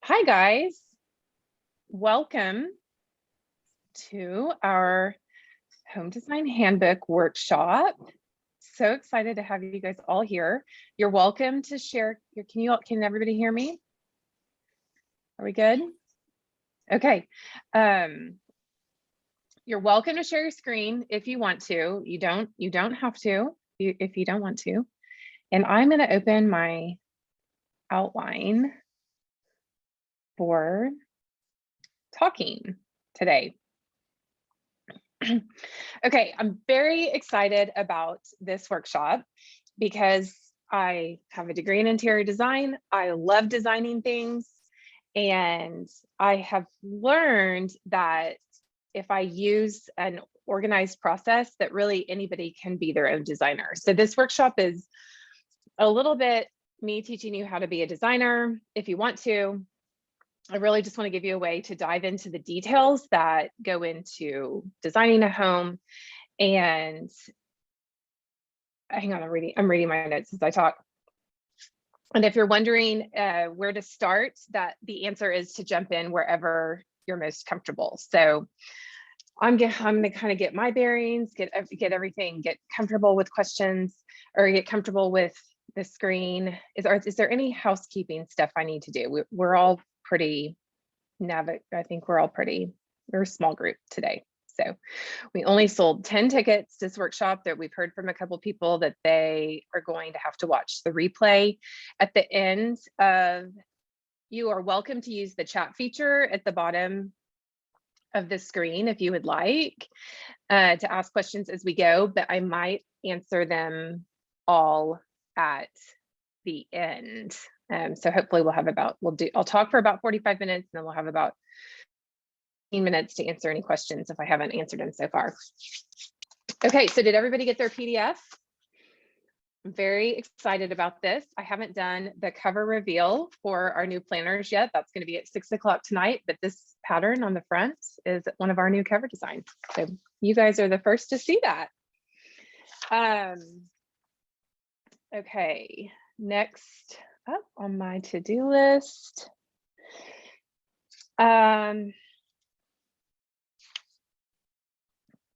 Hi guys, welcome to our Home Design Handbook workshop. So excited to have you guys all here. You're welcome to share your, can everybody hear me? Are we good? Okay. You're welcome to share your screen if you want to. You don't have to if you don't want to. And I'm going to open my outline for talking today. Okay, I'm very excited about this workshop because I have a degree in interior design. I love designing things, and I have learned that if I use an organized process, that really anybody can be their own designer. So this workshop is a little bit me teaching you how to be a designer if you want to. I really just want to give you a way to dive into the details that go into designing a home. And hang on, I'm reading my notes as I talk. And if you're wondering where to start, that the answer is to jump in wherever you're most comfortable. So I'm gonna kind of get my bearings, get everything, get comfortable with questions, or get comfortable with the screen. Is there any housekeeping stuff I need to do? We're all pretty I think we're a small group today. So we only sold 10 tickets this workshop. That we've heard from a couple people that they are going to have to watch the replay at the end of. You are welcome to use the chat feature at the bottom of the screen if you would like to ask questions as we go, but I might answer them all at the end. So hopefully I'll talk for about 45 minutes, and then we'll have about 15 minutes to answer any questions if I haven't answered them so far. Okay, so did everybody get their PDF? I'm very excited about this. I haven't done the cover reveal for our new planners yet. That's going to be at 6 o'clock tonight, but this pattern on the front is one of our new cover designs. So you guys are the first to see that. Okay, next up on my to-do list.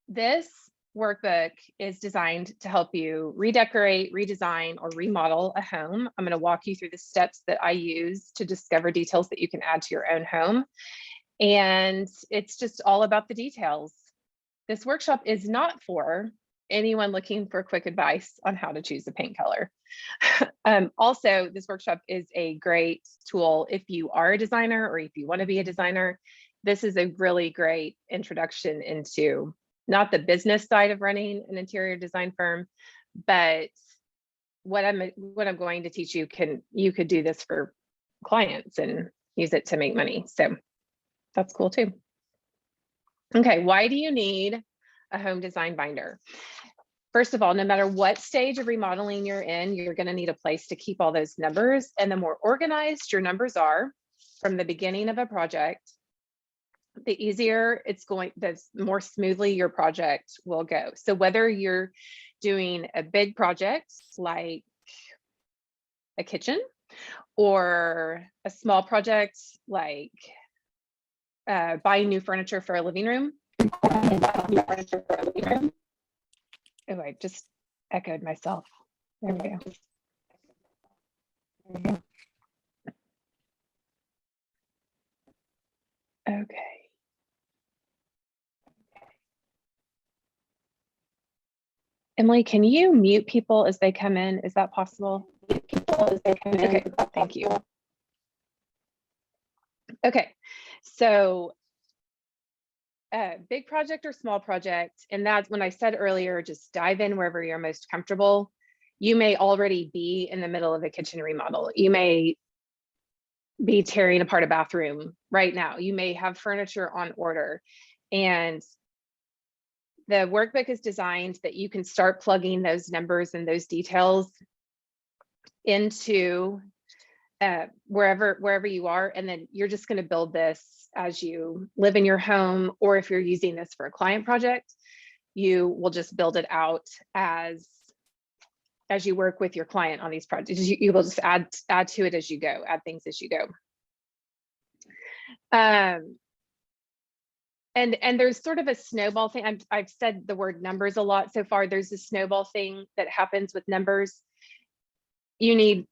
This workbook is designed to help you redecorate, redesign, or remodel a home. I'm going to walk you through the steps that I use to discover details that you can add to your own home. And it's just all about the details. This workshop is not for anyone looking for quick advice on how to choose a paint color. Also, this workshop is a great tool if you are a designer or if you want to be a designer. This is a really great introduction into not the business side of running an interior design firm, but what I'm going to teach you, you could do this for clients and use it to make money. So that's cool too. Okay, why do you need a home design binder? First of all, no matter what stage of remodeling you're in, you're going to need a place to keep all those numbers. And the more organized your numbers are from the beginning of a project, the easier the more smoothly your project will go. So whether you're doing a big project like a kitchen, or a small project like buying new furniture for a living room. Oh, I just echoed myself. There we go. Okay. Emily, can you mute people as they come in? Is that possible? Mute people as they come in. Okay, thank you. Okay, so big project or small project, and that's when I said earlier, just dive in wherever you're most comfortable. You may already be in the middle of a kitchen remodel. You may be tearing apart a bathroom right now. You may have furniture on order, and the workbook is designed that you can start plugging those numbers and those details into wherever you are, and then you're just going to build this as you live in your home, or if you're using this for a client project, you will just build it out as you work with your client on these projects. You will just add to it as you go, add things as you go. And there's sort of a snowball thing. I've said the word numbers a lot so far. There's a snowball thing that happens with numbers. You need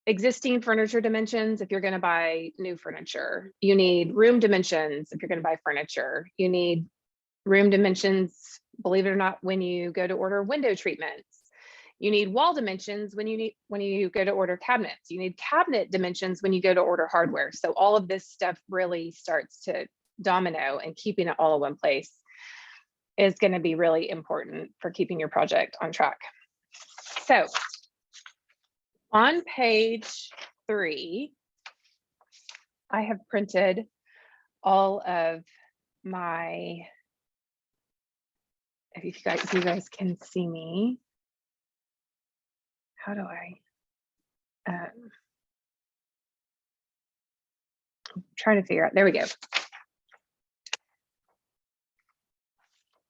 existing furniture dimensions if you're going to buy new furniture. You need room dimensions if you're going to buy furniture. You need room dimensions, believe it or not, when you go to order window treatments. You need wall dimensions when you go to order cabinets. You need cabinet dimensions when you go to order hardware. So all of this stuff really starts to domino, and keeping it all in one place is going to be really important for keeping your project on track. So on page 3, I have printed all of my, if you guys can see me, how do I, I'm trying to figure out, there we go.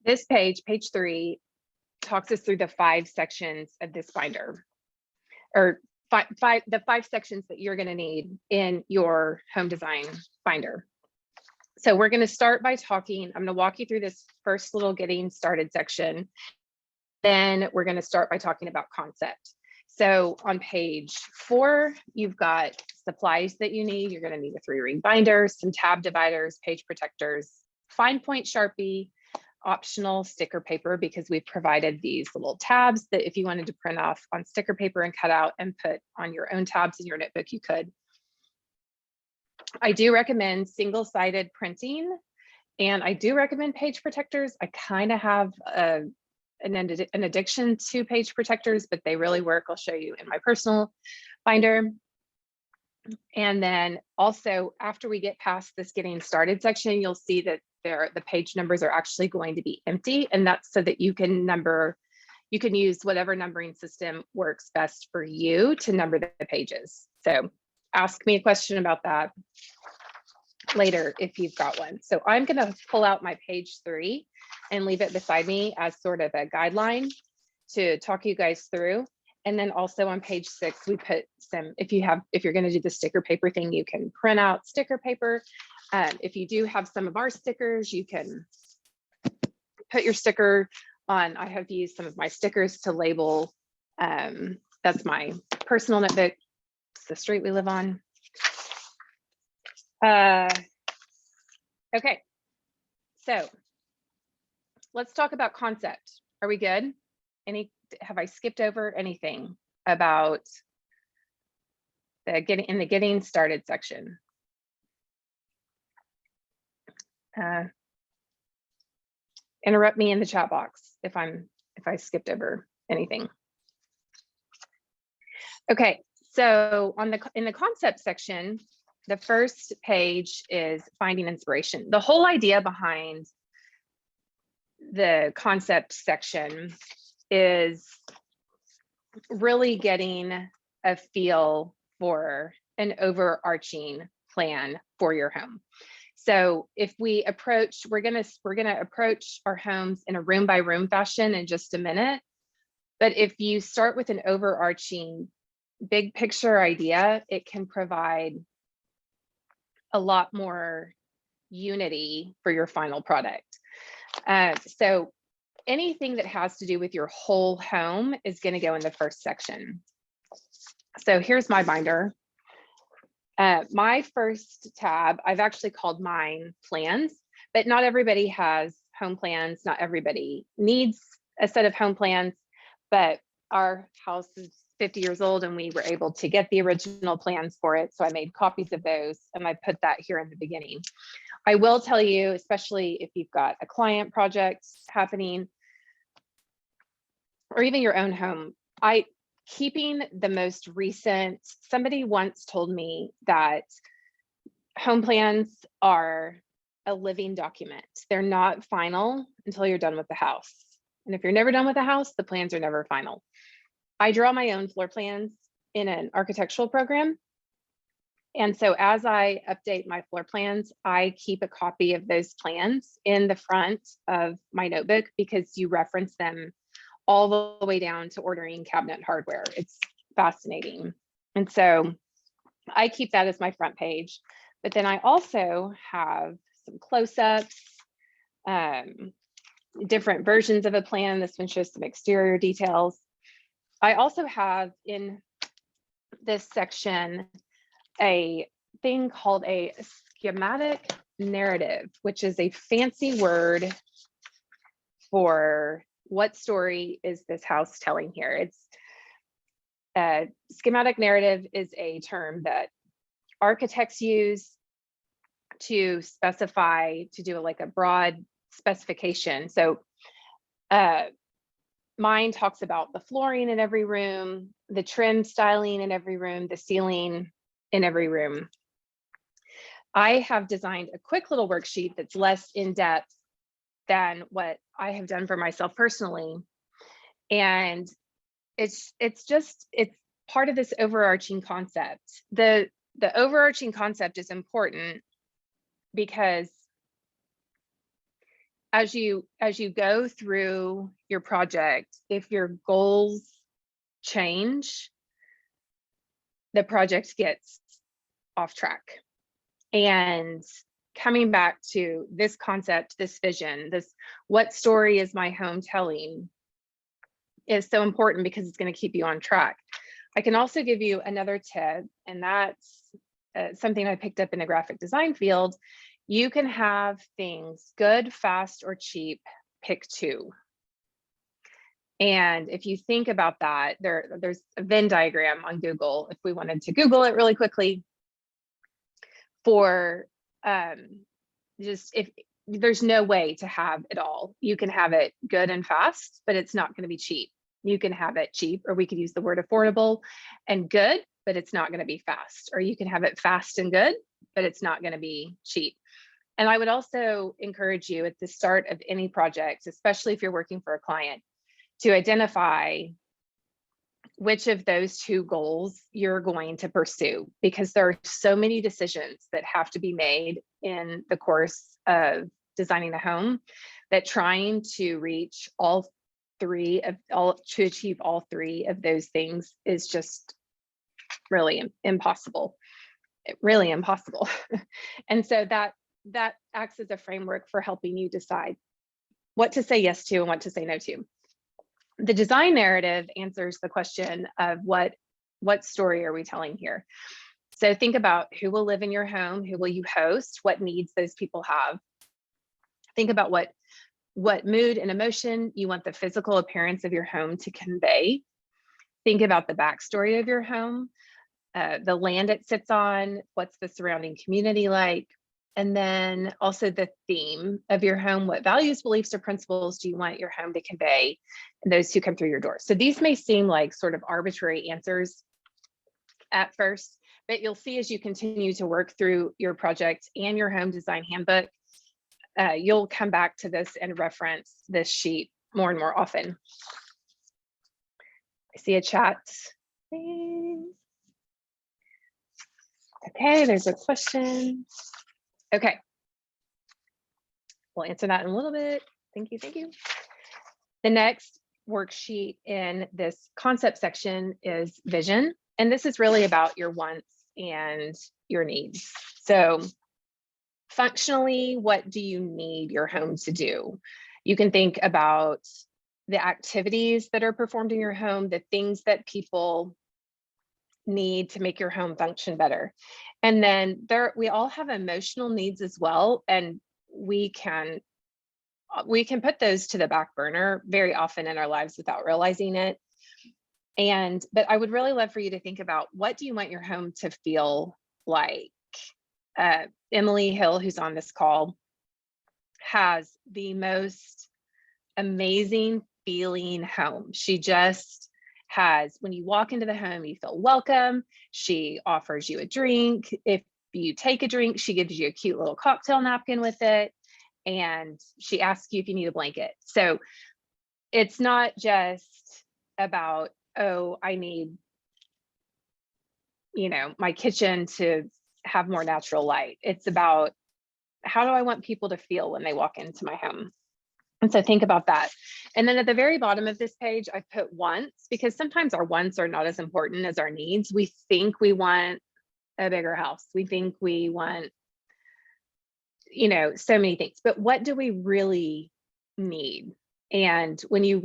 This page 3, talks us through the 5 sections of this binder, or the 5 sections that you're going to need in your home design binder. So we're going to start by talking, I'm going to walk you through this first little getting started section. Then we're going to start by talking about concept. So on page 4, you've got supplies that you need. You're going to need a 3-ring binder, some tab dividers, page protectors, fine point Sharpie, optional sticker paper, because we've provided these little tabs that if you wanted to print off on sticker paper and cut out and put on your own tabs in your notebook, you could. I do recommend single-sided printing, and I do recommend page protectors. I kind of have an addiction to page protectors, but they really work. I'll show you in my personal binder. And then also, after we get past this getting started section, you'll see that the page numbers are actually going to be empty, and that's so that you can use whatever numbering system works best for you to number the pages. So ask me a question about that later if you've got one. So I'm going to pull out my page 3 and leave it beside me as sort of a guideline to talk you guys through. And then also on page 6, we put some, if you're going to do the sticker paper thing, you can print out sticker paper. If you do have some of our stickers, you can put your sticker on. I have used some of my stickers to label. That's my personal notebook. It's the street we live on. Okay, so let's talk about concept. Are we good? Have I skipped over anything about the getting started section? Interrupt me in the chat box if I skipped over anything. Okay, so in the concept section, the first page is finding inspiration. The whole idea behind the concept section is really getting a feel for an overarching plan for your home. So if we're gonna approach our homes in a room by room fashion in just a minute. But if you start with an overarching big picture idea, it can provide a lot more unity for your final product. So anything that has to do with your whole home is going to go in the first section. So here's my binder. My first tab, I've actually called mine plans, but not everybody has home plans. Not everybody needs a set of home plans, but our house is 50 years old and we were able to get the original plans for it. So I made copies of those and I put that here in the beginning. I will tell you, especially if you've got a client project happening or even your own home, keeping the most recent, somebody once told me that home plans are a living document. They're not final until you're done with the house. And if you're never done with the house, the plans are never final. I draw my own floor plans in an architectural program. And so as I update my floor plans, I keep a copy of those plans in the front of my notebook because you reference them all the way down to ordering cabinet hardware. It's fascinating. And so I keep that as my front page. But then I also have some close-ups, different versions of a plan. This one shows some exterior details. I also have in this section a thing called a schematic narrative, which is a fancy word for what story is this house telling here. It's schematic narrative is a term that architects use to specify, to do like a broad specification. So mine talks about the flooring in every room, the trim styling in every room, the ceiling in every room. I have designed a quick little worksheet that's less in-depth than what I have done for myself personally. And it's part of this overarching concept. The overarching concept is important because as you go through your project, if your goals change, the project gets off track. And coming back to this concept, this vision, this what story is my home telling is so important because it's going to keep you on track. I can also give you another tip, and that's something I picked up in the graphic design field. You can have things good, fast, or cheap, pick two. And if you think about that, there's a Venn diagram on Google, if we wanted to Google it really quickly, for just if there's no way to have it all. You can have it good and fast, but it's not going to be cheap. You can have it cheap, or we could use the word affordable and good, but it's not going to be fast. Or you can have it fast and good, but it's not going to be cheap. And I would also encourage you at the start of any project, especially if you're working for a client, to identify which of those two goals you're going to pursue, because there are so many decisions that have to be made in the course of designing a home that trying to reach to achieve all three of those things is just really impossible. Really impossible. And so that acts as a framework for helping you decide what to say yes to and what to say no to. The design narrative answers the question of what story are we telling here? So think about who will live in your home, who will you host, what needs those people have. Think about what mood and emotion you want the physical appearance of your home to convey. Think about the backstory of your home, the land it sits on, what's the surrounding community like, and then also the theme of your home. What values, beliefs, or principles do you want your home to convey and those who come through your door? So these may seem like sort of arbitrary answers at first, but you'll see as you continue to work through your project and your home design handbook, you'll come back to this and reference this sheet more and more often. I see a chat. Okay, there's a question. Okay, we'll answer that in a little bit. Thank you, thank you. The next worksheet in this concept section is vision. And this is really about your wants and your needs. So functionally, what do you need your home to do? You can think about the activities that are performed in your home, the things that people need to make your home function better. And then we all have emotional needs as well. And we can put those to the back burner very often in our lives without realizing it. But I would really love for you to think about, what do you want your home to feel like? Emily Hill, who's on this call, has the most amazing feeling home. She just has, when you walk into the home, you feel welcome. She offers you a drink. If you take a drink, she gives you a cute little cocktail napkin with it. And she asks you if you need a blanket. So it's not just about, oh, I need, my kitchen to have more natural light. It's about, how do I want people to feel when they walk into my home? And so think about that. And then at the very bottom of this page, I put wants, because sometimes our wants are not as important as our needs. We think we want a bigger house. We think we want, so many things, but what do we really need? And when you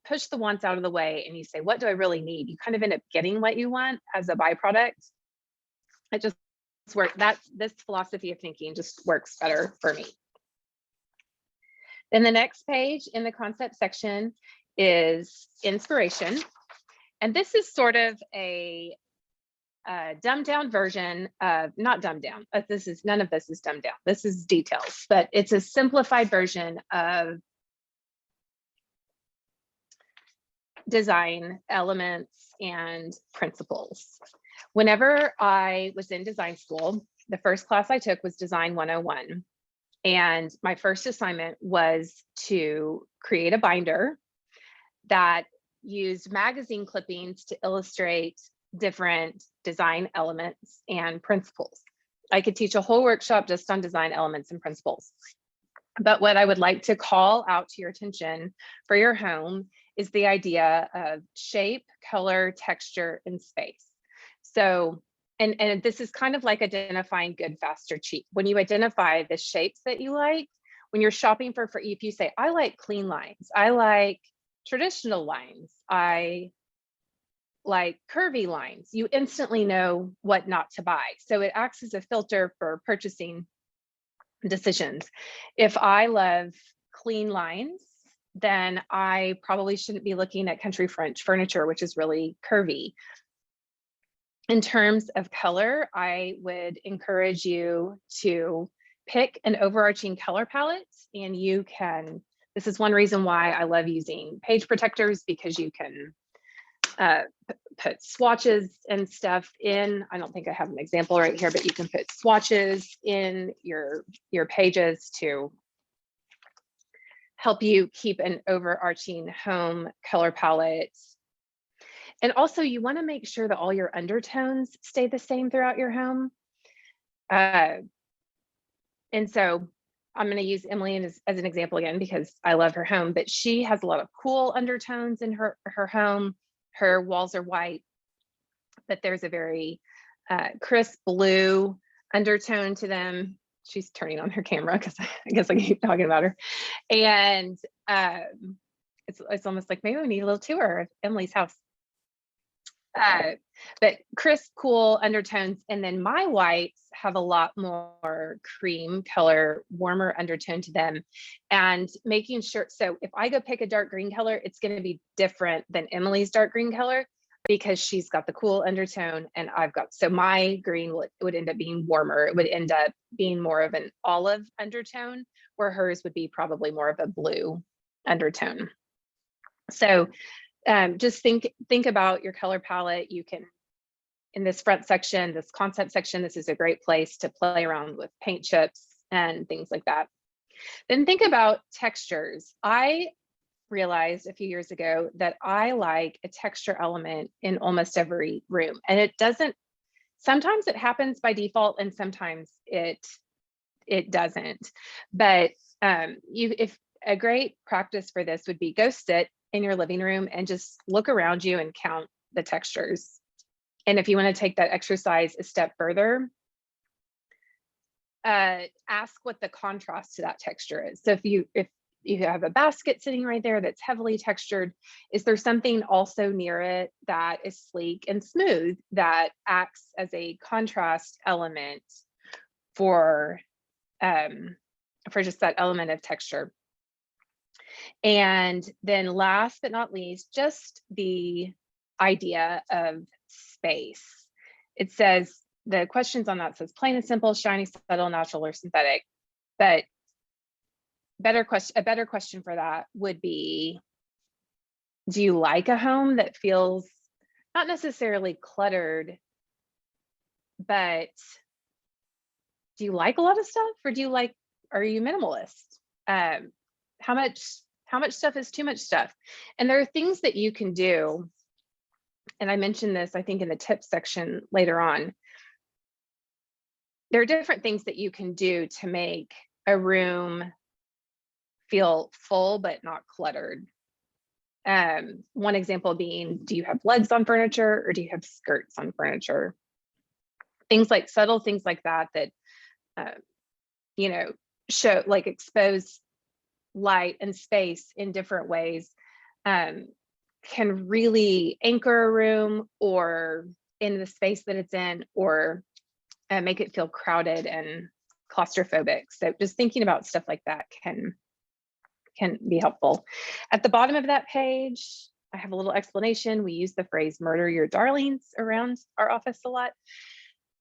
push the wants out of the way and you say, what do I really need? You kind of end up getting what you want as a byproduct. It just works. This philosophy of thinking just works better for me. Then the next page in the concept section is inspiration. And this is sort of a dumbed down version of, not dumbed down, but none of this is dumbed down. This is details, but it's a simplified version of design elements and principles. Whenever I was in design school, the first class I took was Design 101. And my first assignment was to create a binder that used magazine clippings to illustrate different design elements and principles. I could teach a whole workshop just on design elements and principles. But what I would like to call out to your attention for your home is the idea of shape, color, texture, and space. So, and this is kind of like identifying good, fast, or cheap. When you identify the shapes that you like, when you're shopping for if you say, I like clean lines, I like traditional lines, I like curvy lines, you instantly know what not to buy. So it acts as a filter for purchasing decisions. If I love clean lines, then I probably shouldn't be looking at country French furniture, which is really curvy. In terms of color, I would encourage you to pick an overarching color palette, and this is one reason why I love using page protectors, because you can put swatches and stuff in. I don't think I have an example right here, but you can put swatches in your pages to help you keep an overarching home color palette. And also, you want to make sure that all your undertones stay the same throughout your home. And so I'm going to use Emily as an example again, because I love her home, but she has a lot of cool undertones in her home. Her walls are white, but there's a very crisp blue undertone to them. She's turning on her camera because I guess I keep talking about her. And it's almost like maybe we need a little tour of Emily's house. But crisp, cool undertones. And then my whites have a lot more cream color, warmer undertone to them. And making sure, so if I go pick a dark green color, it's going to be different than Emily's dark green color, because she's got the cool undertone and so my green would end up being warmer. It would end up being more of an olive undertone, where hers would be probably more of a blue undertone. So just think about your color palette. You can, in this front section, this concept section, this is a great place to play around with paint chips and things like that. Then think about textures. I realized a few years ago that I like a texture element in almost every room, and sometimes it happens by default and sometimes it doesn't. But if a great practice for this would be, go sit in your living room and just look around you and count the textures. And if you want to take that exercise a step further, ask what the contrast to that texture is. So if you have a basket sitting right there that's heavily textured, is there something also near it that is sleek and smooth that acts as a contrast element for just that element of texture? And then last but not least, just the idea of space. It says, the questions on that says plain and simple, shiny, subtle, natural, or synthetic. But a better question for that would be, do you like a home that feels not necessarily cluttered, but do you like a lot of stuff, or are you minimalist? How much stuff is too much stuff? And there are things that you can do, and I mentioned this, I think, in the tips section later on. There are different things that you can do to make a room feel full but not cluttered. One example being, do you have legs on furniture or do you have skirts on furniture? things like subtle things like that, you know, show, like, expose light and space in different ways, can really anchor a room or in the space that it's in, or make it feel crowded and claustrophobic. So just thinking about stuff like that can be helpful. At the bottom of that page, I have a little explanation. We use the phrase "murder your darlings" around our office a lot.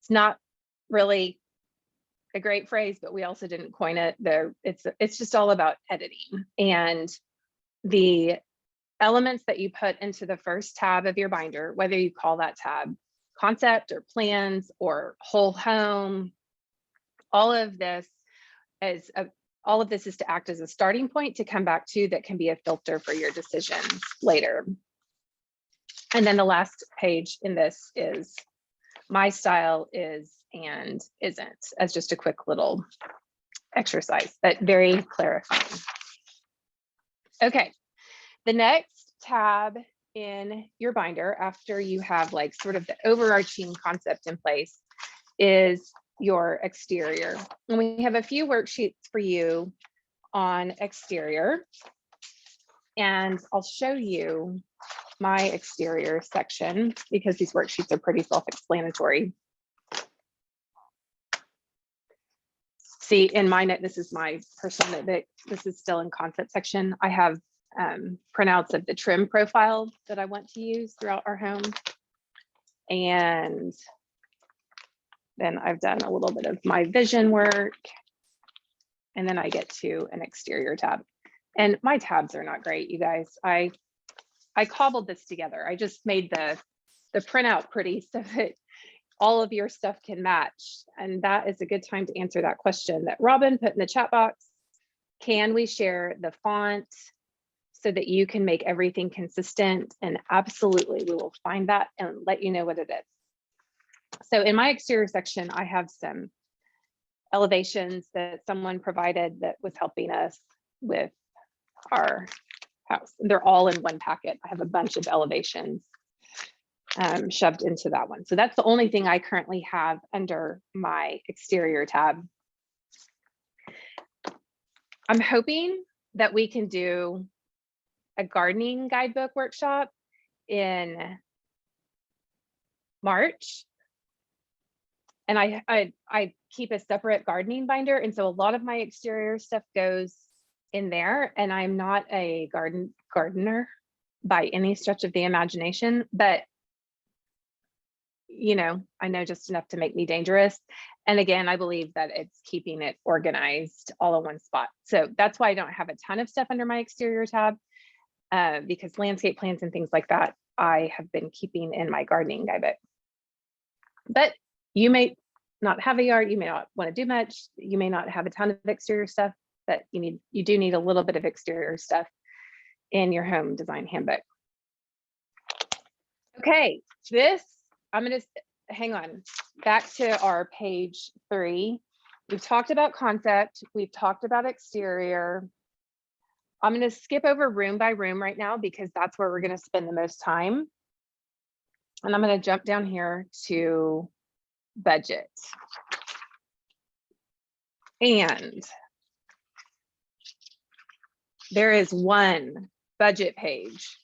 It's not really a great phrase, but we also didn't coin it there. It's just all about editing, and the elements that you put into the first tab of your binder, whether you call that tab concept or plans or whole home, all of this is to act as a starting point to come back to, that can be a filter for your decisions later. And then the last page in this is my style is and isn't, as just a quick little exercise, but very clarifying. Okay, the next tab in your binder, after you have like sort of the overarching concept in place, is your exterior. And we have a few worksheets for you on exterior. And I'll show you my exterior section because these worksheets are pretty self-explanatory. See, in my note, this is my personal notebook. This is still in concept section. I have printouts of the trim profile that I want to use throughout our home. And then I've done a little bit of my vision work. And then I get to an exterior tab. And my tabs are not great, you guys. I cobbled this together. I just made the printout pretty so that all of your stuff can match. And that is a good time to answer that question that Robin put in the chat box. Can we share the font so that you can make everything consistent? And absolutely, we will find that and let you know what it is. So in my exterior section, I have some elevations that someone provided that was helping us with our house. They're all in one packet. I have a bunch of elevations shoved into that one. So that's the only thing I currently have under my exterior tab. I'm hoping that we can do a gardening guidebook workshop in March. And I keep a separate gardening binder. And so a lot of my exterior stuff goes in there. And I'm not a gardener by any stretch of the imagination, but you know, I know just enough to make me dangerous. And again, I believe that it's keeping it organized all in one spot. So that's why I don't have a ton of stuff under my exterior tab, because landscape plans and things like that, I have been keeping in my gardening guidebook. But you may not have a yard, you may not want to do much, you may not have a ton of exterior stuff, but you do need a little bit of exterior stuff in your home design handbook. Okay, I'm going to hang on back to our page 3. We've talked about concept. We've talked about exterior. I'm going to skip over room by room right now because that's where we're going to spend the most time. And I'm going to jump down here to budget. And there is one budget page.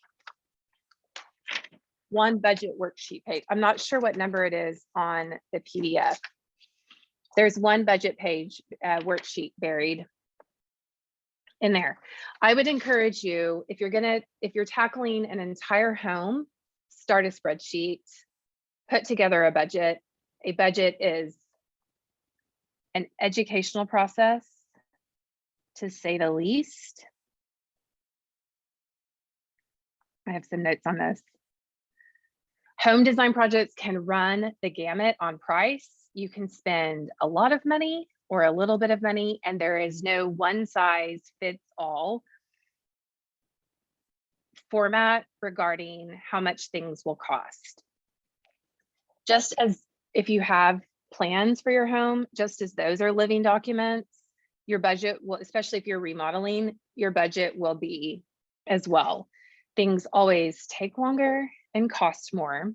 One budget worksheet page. I'm not sure what number it is on the PDF. There's one budget page worksheet buried in there. I would encourage you, if you're tackling an entire home, start a spreadsheet, put together a budget. A budget is an educational process, to say the least. I have some notes on this. Home design projects can run the gamut on price. You can spend a lot of money or a little bit of money, and there is no one size fits all format regarding how much things will cost. Just as if you have plans for your home, just as those are living documents, your budget will, especially if you're remodeling, your budget will be as well. Things always take longer and cost more.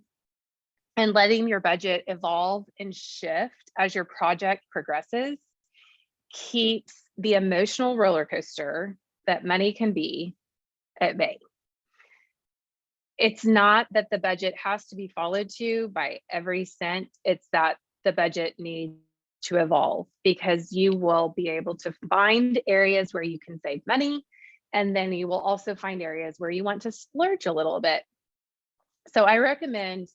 and letting your budget evolve and shift as your project progresses keeps the emotional roller coaster that money can be at bay. It's not that the budget has to be followed to by every cent, it's that the budget needs to evolve, because you will be able to find areas where you can save money, and then you will also find areas where you want to splurge a little bit. So I recommend,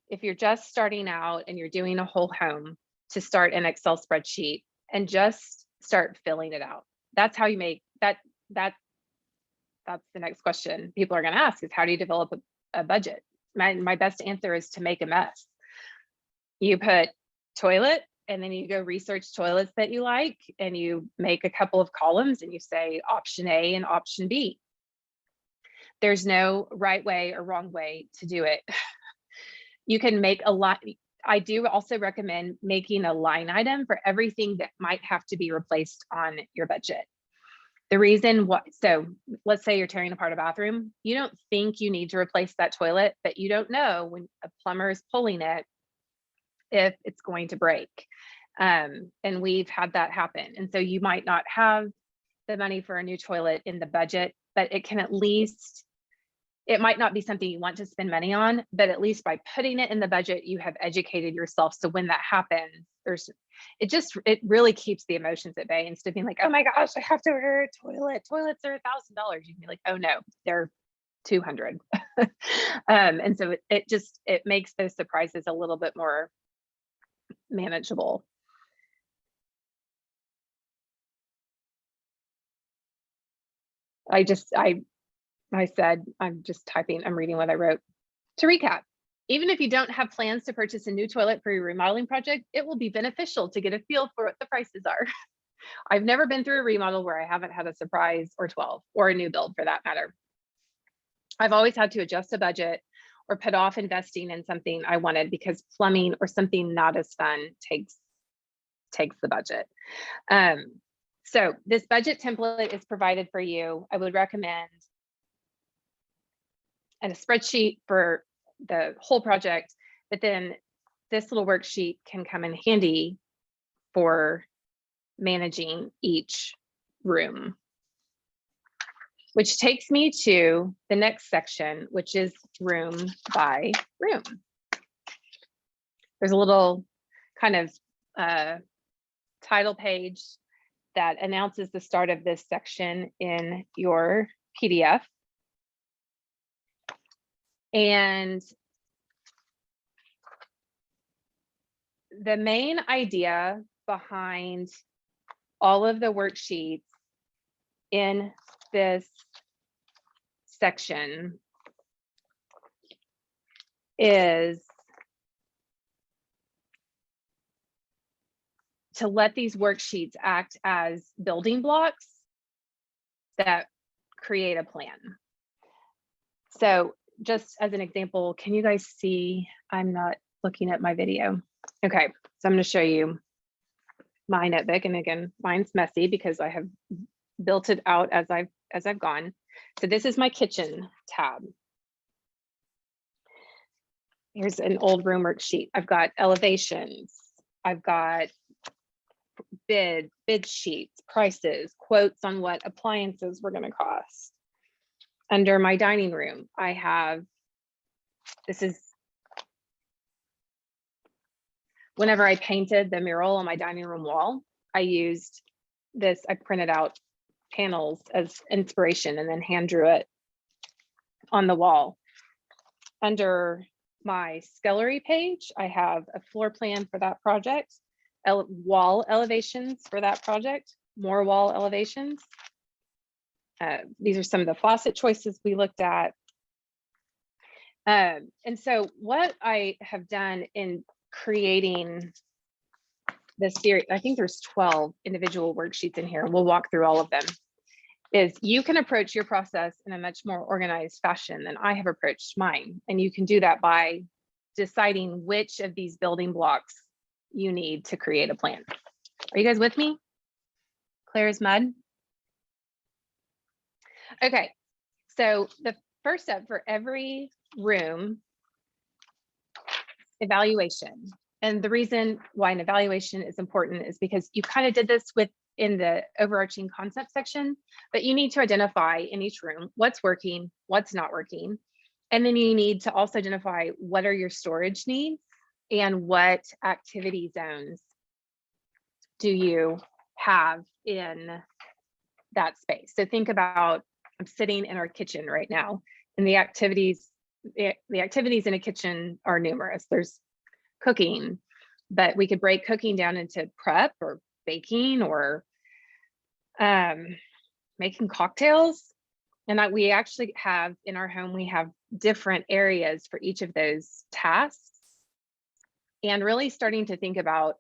if you're just starting out and you're doing a whole home, to start an Excel spreadsheet and just start filling it out. That's how you make that. That's the next question people are going to ask, is how do you develop a budget? My best answer is to make a mess. You put toilet, and then you go research toilets that you like, and you make a couple of columns and you say option A and option B. There's no right way or wrong way to do it. You can make a lot. I do also recommend making a line item for everything that might have to be replaced on your budget. The reason what, so let's say you're tearing apart a bathroom. You don't think you need to replace that toilet, but you don't know when a plumber is pulling it if it's going to break. And we've had that happen. And so you might not have the money for a new toilet in the budget, but it can at least, it might not be something you want to spend money on, but at least by putting it in the budget, you have educated yourself. So when that happens, it really keeps the emotions at bay, instead of being like, oh my gosh, I have to order a toilet. Toilets are $1,000. You can be like, oh no, they're 200. And so it makes those surprises a little bit more manageable. I said, I'm just typing, I'm reading what I wrote. To recap, even if you don't have plans to purchase a new toilet for your remodeling project, it will be beneficial to get a feel for what the prices are. I've never been through a remodel where I haven't had a surprise or 12, or a new build for that matter. I've always had to adjust a budget or put off investing in something I wanted because plumbing or something not as fun takes the budget. So this budget template is provided for you. I would recommend a spreadsheet for the whole project, but then this little worksheet can come in handy for managing each room. Which takes me to the next section, which is room by room. There's a little kind of title page that announces the start of this section in your PDF. And the main idea behind all of the worksheets in this section is to let these worksheets act as building blocks that create a plan. So just as an example, can you guys see? I'm not looking at my video. Okay, so I'm going to show you my notebook, and again, mine's messy because I have built it out as I've gone. So this is my kitchen tab. Here's an old room worksheet. I've got elevations. I've got bid sheets, prices, quotes on what appliances were going to cost. Under my dining room, I have, this is whenever I painted the mural on my dining room wall, I used this, I printed out panels as inspiration and then hand drew it on the wall. Under my scullery page, I have a floor plan for that project, wall elevations for that project, more wall elevations. These are some of the faucet choices we looked at. And so what I have done in creating this series, I think there's 12 individual worksheets in here, and we'll walk through all of them, is you can approach your process in a much more organized fashion than I have approached mine. And you can do that by deciding which of these building blocks you need to create a plan. Are you guys with me? Clear as mud? Okay, so the first step for every room, Evaluation. And the reason why an evaluation is important is because you kind of did this in the overarching concept section, but you need to identify in each room what's working, what's not working. And then you need to also identify what are your storage needs and what activity zones do you have in that space. So think about, I'm sitting in our kitchen right now, and the activities in a kitchen are numerous. There's cooking, but we could break cooking down into prep or baking or making cocktails. And that we actually have in our home, we have different areas for each of those tasks, and really starting to think about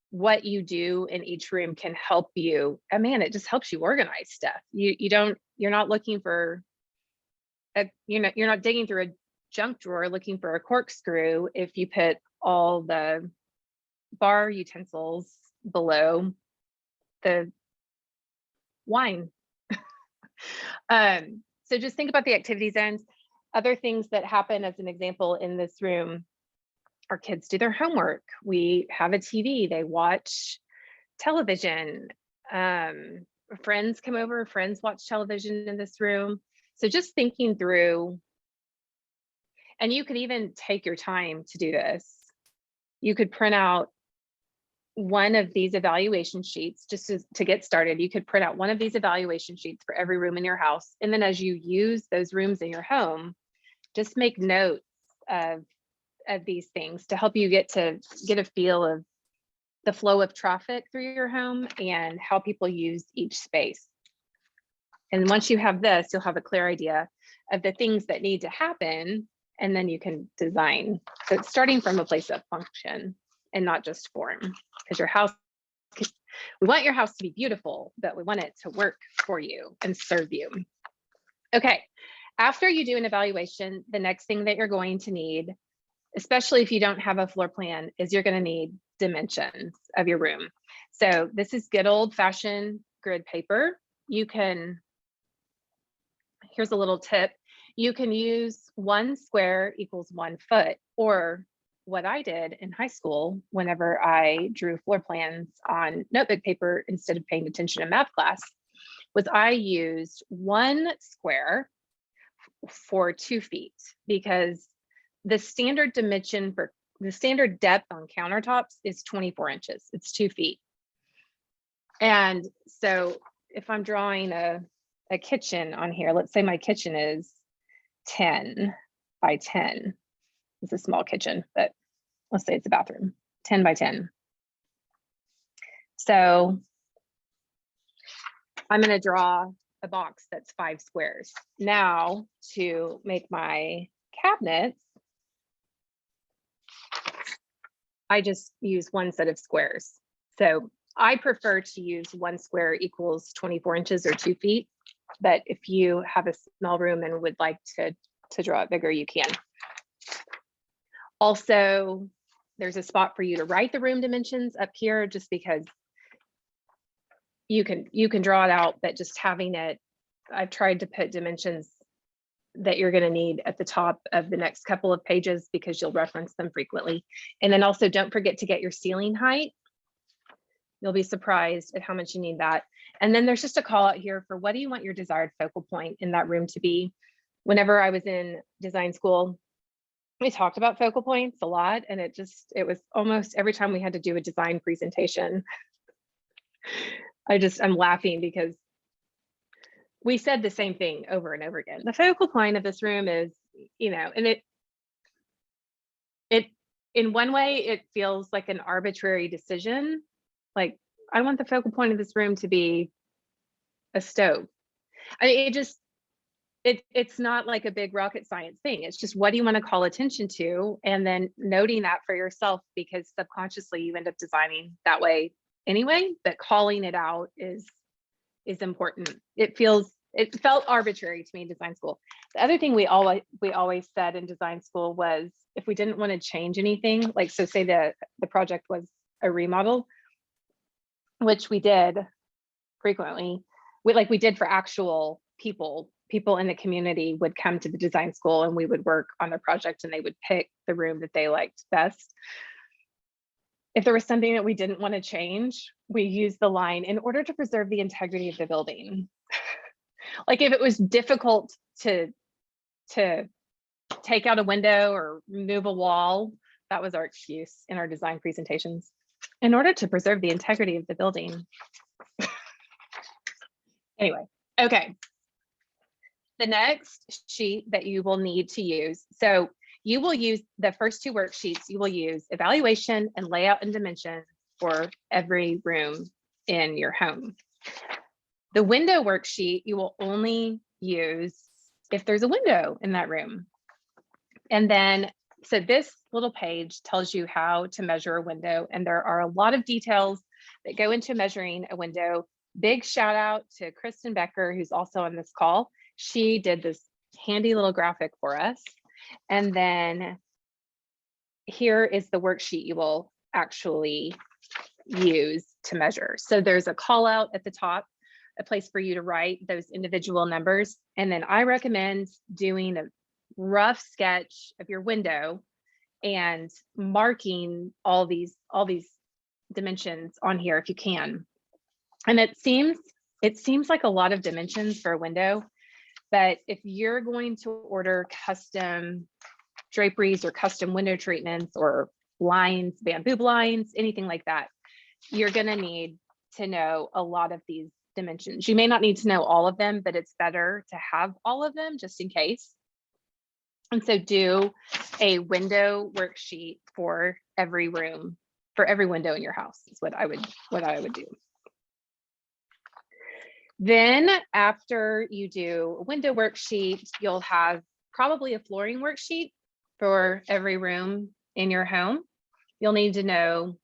what you do in each room can help you. And man, it just helps you organize stuff. You're not looking for you're not digging through a junk drawer looking for a corkscrew if you put all the bar utensils below the wine. So just think about the activity zones. Other things that happen, as an example, in this room, our kids do their homework. We have a TV, they watch television. Friends come over, friends watch television in this room. So just thinking through, and you could even take your time to do this. You could print out one of these evaluation sheets just to get started. You could print out one of these evaluation sheets for every room in your house. And then as you use those rooms in your home, just make notes of these things to help you get a feel of the flow of traffic through your home and how people use each space. And once you have this, you'll have a clear idea of the things that need to happen, and then you can design. So it's starting from a place of function and not just form, because your house, we want your house to be beautiful, but we want it to work for you and serve you. Okay, after you do an evaluation, the next thing that you're going to need, especially if you don't have a floor plan, is you're going to need dimensions of your room. So this is good old fashioned grid paper. Here's a little tip. You can use 1 square equals 1 foot, or what I did in high school whenever I drew floor plans on notebook paper instead of paying attention in math class, was I used 1 square for 2 feet, because the standard dimension for the standard depth on countertops is 24 inches. It's 2 feet. And so if I'm drawing a kitchen on here, let's say my kitchen is 10 by 10. It's a small kitchen, but let's say it's a bathroom, 10 by 10. So I'm going to draw a box that's 5 squares. Now to make my cabinets, I just use 1 set of squares. So I prefer to use 1 square equals 24 inches or 2 feet. But if you have a small room and would like to draw it bigger, you can. Also, there's a spot for you to write the room dimensions up here, just because you can draw it out, but just having it, I've tried to put dimensions that you're going to need at the top of the next couple of pages, because you'll reference them frequently. And then also don't forget to get your ceiling height. You'll be surprised at how much you need that. And then there's just a call out here for what do you want your desired focal point in that room to be. Whenever I was in design school, we talked about focal points a lot, and it was almost every time we had to do a design presentation, I'm laughing because we said the same thing over and over again. The focal point of this room is, and it in one way, it feels like an arbitrary decision. Like, I want the focal point of this room to be a stove. I mean, it's not like a big rocket science thing. It's just, what do you want to call attention to? And then noting that for yourself, because subconsciously you end up designing that way anyway, but calling it out is important. It felt arbitrary to me in design school. The other thing we always said in design school was, if we didn't want to change anything, like, so say the project was a remodel, which we did frequently, we did for actual people people in the community would come to the design school and we would work on the project and they would pick the room that they liked best. If there was something that we didn't want to change, we used the line in order to preserve the integrity of the building. Like if it was difficult to take out a window or move a wall, that was our excuse in our design presentations. In order to preserve the integrity of the building. Anyway, okay. The next sheet that you will need to use. So you will use the first two worksheets, you will use evaluation and layout and dimension for every room in your home. The window worksheet you will only use if there's a window in that room. And then, so this little page tells you how to measure a window, and there are a lot of details that go into measuring a window. Big shout out to Kristen Becker, who's also on this call. She did this handy little graphic for us. And then here is the worksheet you will actually use to measure. So there's a call out at the top, a place for you to write those individual numbers. And then I recommend doing a rough sketch of your window and marking all these dimensions on here if you can. And it seems like a lot of dimensions for a window, but if you're going to order custom draperies or custom window treatments or blinds, bamboo blinds, anything like that, you're going to need to know a lot of these dimensions. You may not need to know all of them, but it's better to have all of them just in case. And so do a window worksheet for every room, for every window in your house is what I would do. Then after you do a window worksheet, you'll have probably a flooring worksheet for every room in your home. You'll need to know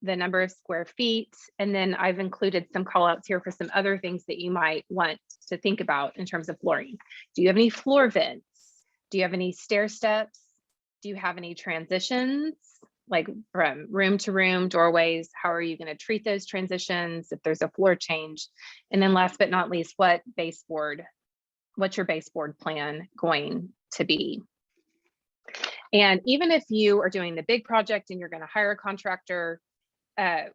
the number of square feet. And then I've included some call outs here for some other things that you might want to think about in terms of flooring. Do you have any floor vents? Do you have any stair steps? Do you have any transitions, like from room to room, doorways? How are you going to treat those transitions if there's a floor change? And then last but not least, what's your baseboard plan going to be? And even if you are doing the big project and you're going to hire a contractor,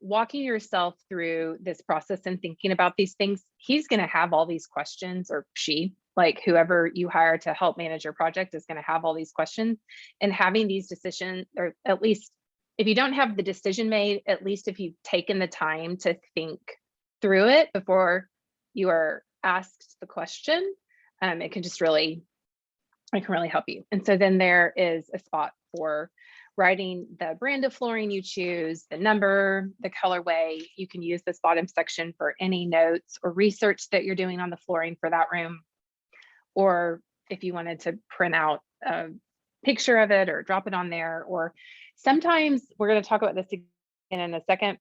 walking yourself through this process and thinking about these things, he's going to have all these questions, or she, like whoever you hire to help manage your project is going to have all these questions. And having these decisions, or at least if you don't have the decision made, at least if you've taken the time to think through it before you are asked the question, it can really help you. And so then there is a spot for writing the brand of flooring you choose, the number, the colorway. You can use this bottom section for any notes or research that you're doing on the flooring for that room. Or if you wanted to print out a picture of it or drop it on there. Or sometimes, we're going to talk about this again in a second.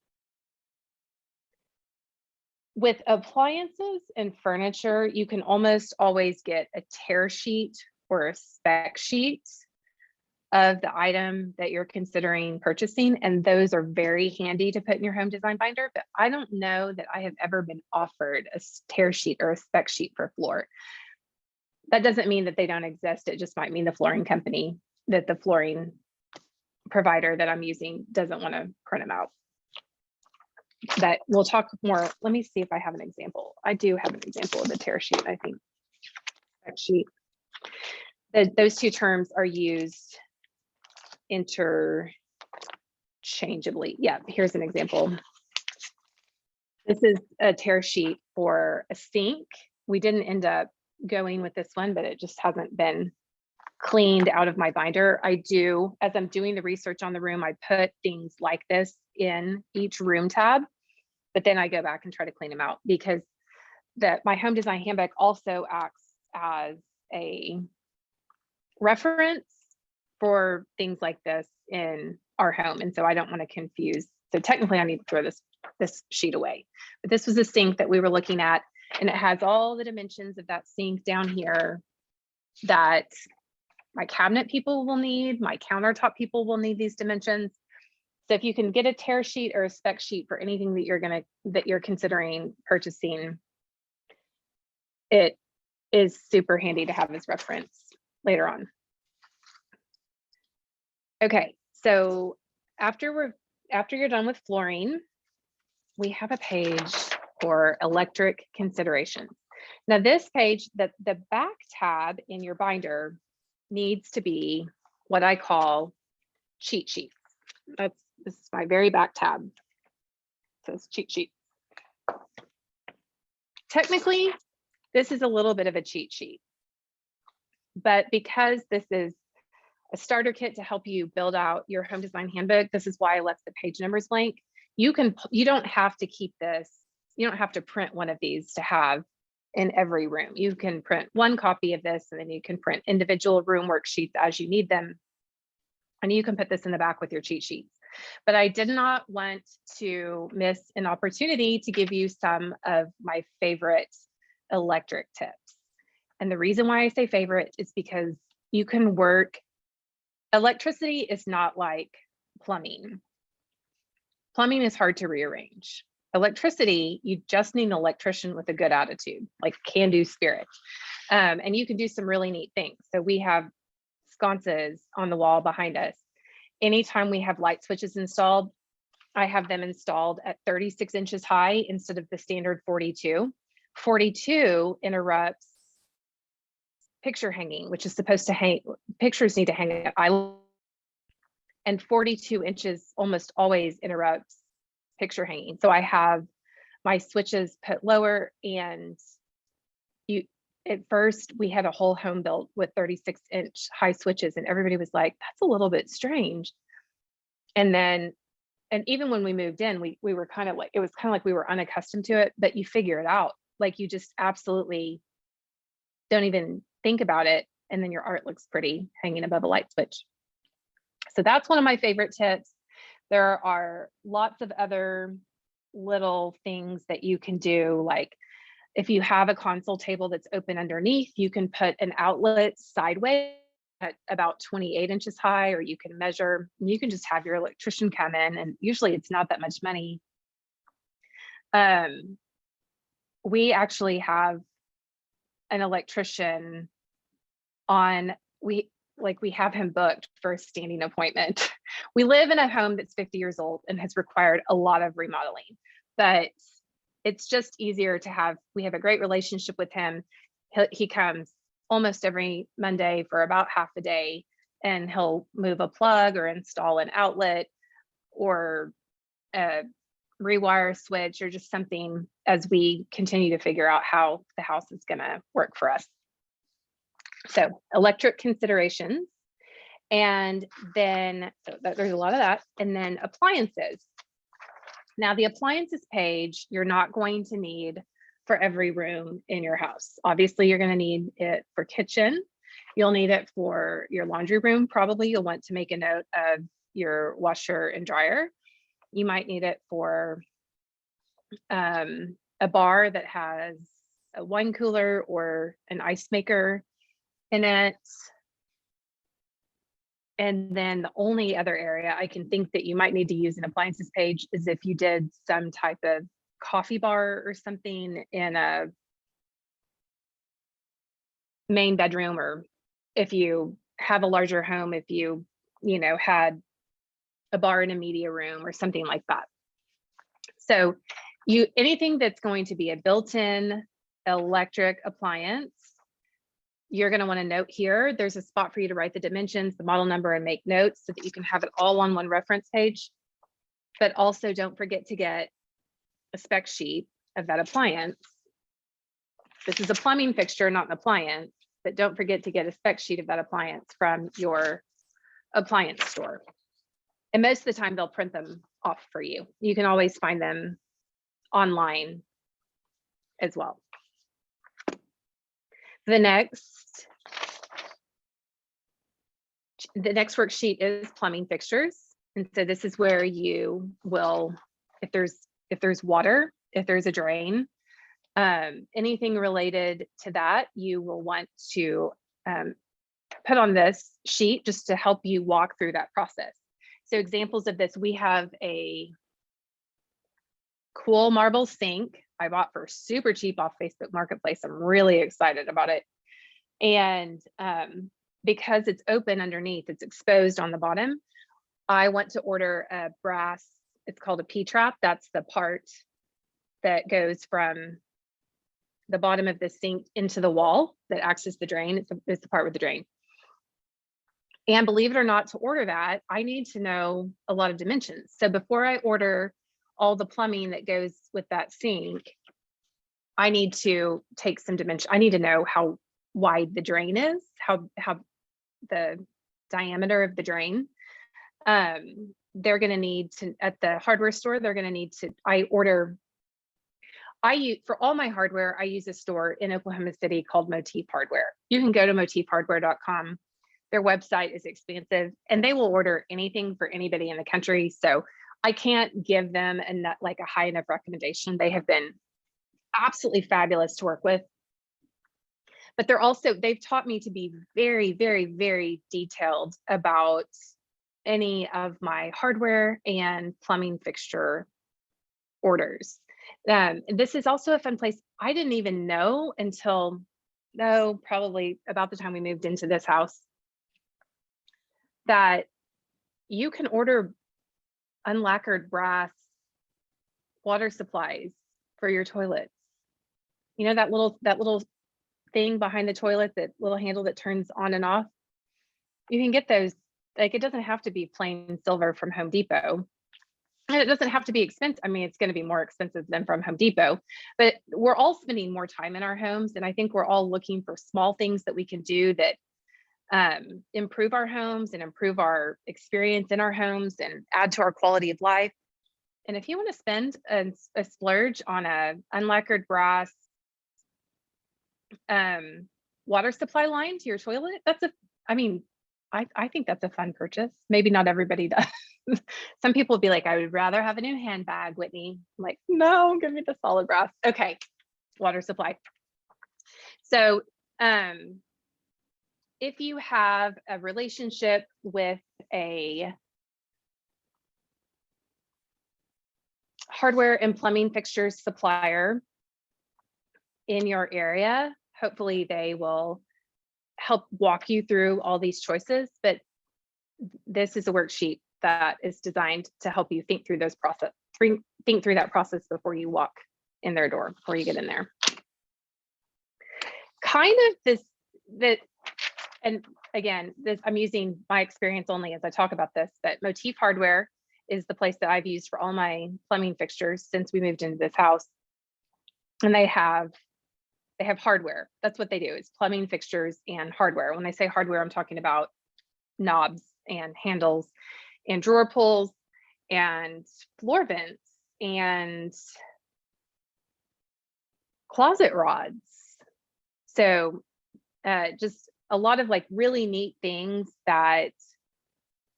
With appliances and furniture, you can almost always get a tear sheet or a spec sheet of the item that you're considering purchasing. And those are very handy to put in your home design binder, but I don't know that I have ever been offered a tear sheet or a spec sheet for floor. That doesn't mean that they don't exist. It just might mean the flooring company, that the flooring provider that I'm using doesn't want to print them out. But we'll talk more. Let me see if I have an example. I do have an example of a tear sheet, I think. Spec sheet. Those two terms are used interchangeably. Yeah, here's an example. This is a tear sheet for a sink. We didn't end up going with this one, but it just hasn't been cleaned out of my binder. I do, as I'm doing the research on the room, I put things like this in each room tab, but then I go back and try to clean them out, because my Home Design Handbook also acts as a reference for things like this in our home. And so I don't want to confuse. So technically I need to throw this sheet away. But this was a sink that we were looking at, and it has all the dimensions of that sink down here that my cabinet people will need, my countertop people will need these dimensions. So if you can get a tear sheet or a spec sheet for anything that you're considering purchasing, it is super handy to have as reference later on. Okay, so after you're done with flooring, we have a page for electric considerations. Now this page, the back tab in your binder needs to be what I call cheat sheets. This is my very back tab. It says cheat sheet. Technically, this is a little bit of a cheat sheet, but because this is a starter kit to help you build out your home design handbook, this is why I left the page numbers blank. You don't have to keep this. You don't have to print one of these to have in every room. You can print one copy of this, and then you can print individual room worksheets as you need them. And you can put this in the back with your cheat sheets. But I did not want to miss an opportunity to give you some of my favorite electric tips. And the reason why I say favorite is because you can work. Electricity is not like plumbing. Plumbing is hard to rearrange. Electricity, you just need an electrician with a good attitude, like can-do spirit. And you can do some really neat things. So we have sconces on the wall behind us. Anytime we have light switches installed, I have them installed at 36 inches high instead of the standard 42. 42 interrupts picture hanging, which is supposed to hang, pictures need to hang at eye level, and 42 inches almost always interrupts picture hanging. So I have my switches put lower, and at first we had a whole home built with 36-inch high switches, and everybody was like, that's a little bit strange. And even when we moved in, we were kind of like, it was kind of like we were unaccustomed to it, but you figure it out. Like you just absolutely don't even think about it. And then your art looks pretty hanging above a light switch. So that's one of my favorite tips. There are lots of other little things that you can do. Like if you have a console table that's open underneath, you can put an outlet sideways at about 28 inches high, or you can measure, you can just have your electrician come in, and usually it's not that much money. We actually have an electrician on, we have him booked for a standing appointment. We live in a home that's 50 years old and has required a lot of remodeling, but it's just easier to have, we have a great relationship with him. He comes almost every Monday for about half a day, and he'll move a plug or install an outlet or a rewire switch or just something as we continue to figure out how the house is going to work for us. So electric considerations, and then there's a lot of that, and then appliances. Now the appliances page, you're not going to need for every room in your house. Obviously, you're going to need it for kitchen. You'll need it for your laundry room. Probably you'll want to make a note of your washer and dryer. You might need it for a bar that has a wine cooler or an ice maker in it. And then the only other area I can think that you might need to use an appliances page is if you did some type of coffee bar or something in a main bedroom, or if you have a larger home, if you had a bar in a media room or something like that. So anything that's going to be a built-in electric appliance, you're going to want to note here. There's a spot for you to write the dimensions, the model number, and make notes so that you can have it all on one reference page. But also don't forget to get a spec sheet of that appliance. This is a plumbing fixture, not an appliance, but don't forget to get a spec sheet of that appliance from your appliance store. And most of the time they'll print them off for you. You can always find them online as well. The next worksheet is plumbing fixtures. And so this is where you will, if there's water, if there's a drain, anything related to that, you will want to put on this sheet just to help you walk through that process. So examples of this, we have a cool marble sink I bought for super cheap off Facebook Marketplace. I'm really excited about it. And because it's open underneath, it's exposed on the bottom, I want to order a brass, it's called a P-trap. That's the part that goes from the bottom of the sink into the wall that acts as the drain. It's the part with the drain. And believe it or not, to order that, I need to know a lot of dimensions. So before I order all the plumbing that goes with that sink, I need to take some dimension. I need to know how wide the drain is, how the diameter of the drain. They're going to need to, at the hardware store, they're going to need to, for all my hardware, I use a store in Oklahoma City called Motif Hardware. You can go to motifhardware.com. Their website is expansive and they will order anything for anybody in the country. So I can't give them a high enough recommendation. They have been absolutely fabulous to work with. But they've taught me to be very, very, very detailed about any of my hardware and plumbing fixture orders. This is also a fun place. I didn't even know until, probably about the time we moved into this house, that you can order unlacquered brass water supplies for your toilets. You know, that little thing behind the toilet, that little handle that turns on and off. You can get those, like, it doesn't have to be plain silver from Home Depot. And it doesn't have to be expensive. I mean, it's going to be more expensive than from Home Depot, but we're all spending more time in our homes. And I think we're all looking for small things that we can do that improve our homes and improve our experience in our homes and add to our quality of life. And if you want to spend a splurge on a unlacquered brass water supply line to your toilet, I think that's a fun purchase. Maybe not everybody does. Some people would be like, I would rather have a new handbag, Whitney. I'm like, no, give me the solid brass. Okay, water supply. So if you have a relationship with a hardware and plumbing fixtures supplier in your area, hopefully they will help walk you through all these choices. But this is a worksheet that is designed to help you think through think through that process before you walk in their door, before you get in there. And again, I'm using my experience only as I talk about this, but Motif Hardware is the place that I've used for all my plumbing fixtures since we moved into this house. And they have hardware. That's what they do, is plumbing fixtures and hardware. When I say hardware, I'm talking about knobs and handles and drawer pulls and floor vents and closet rods. So just a lot of like really neat things that,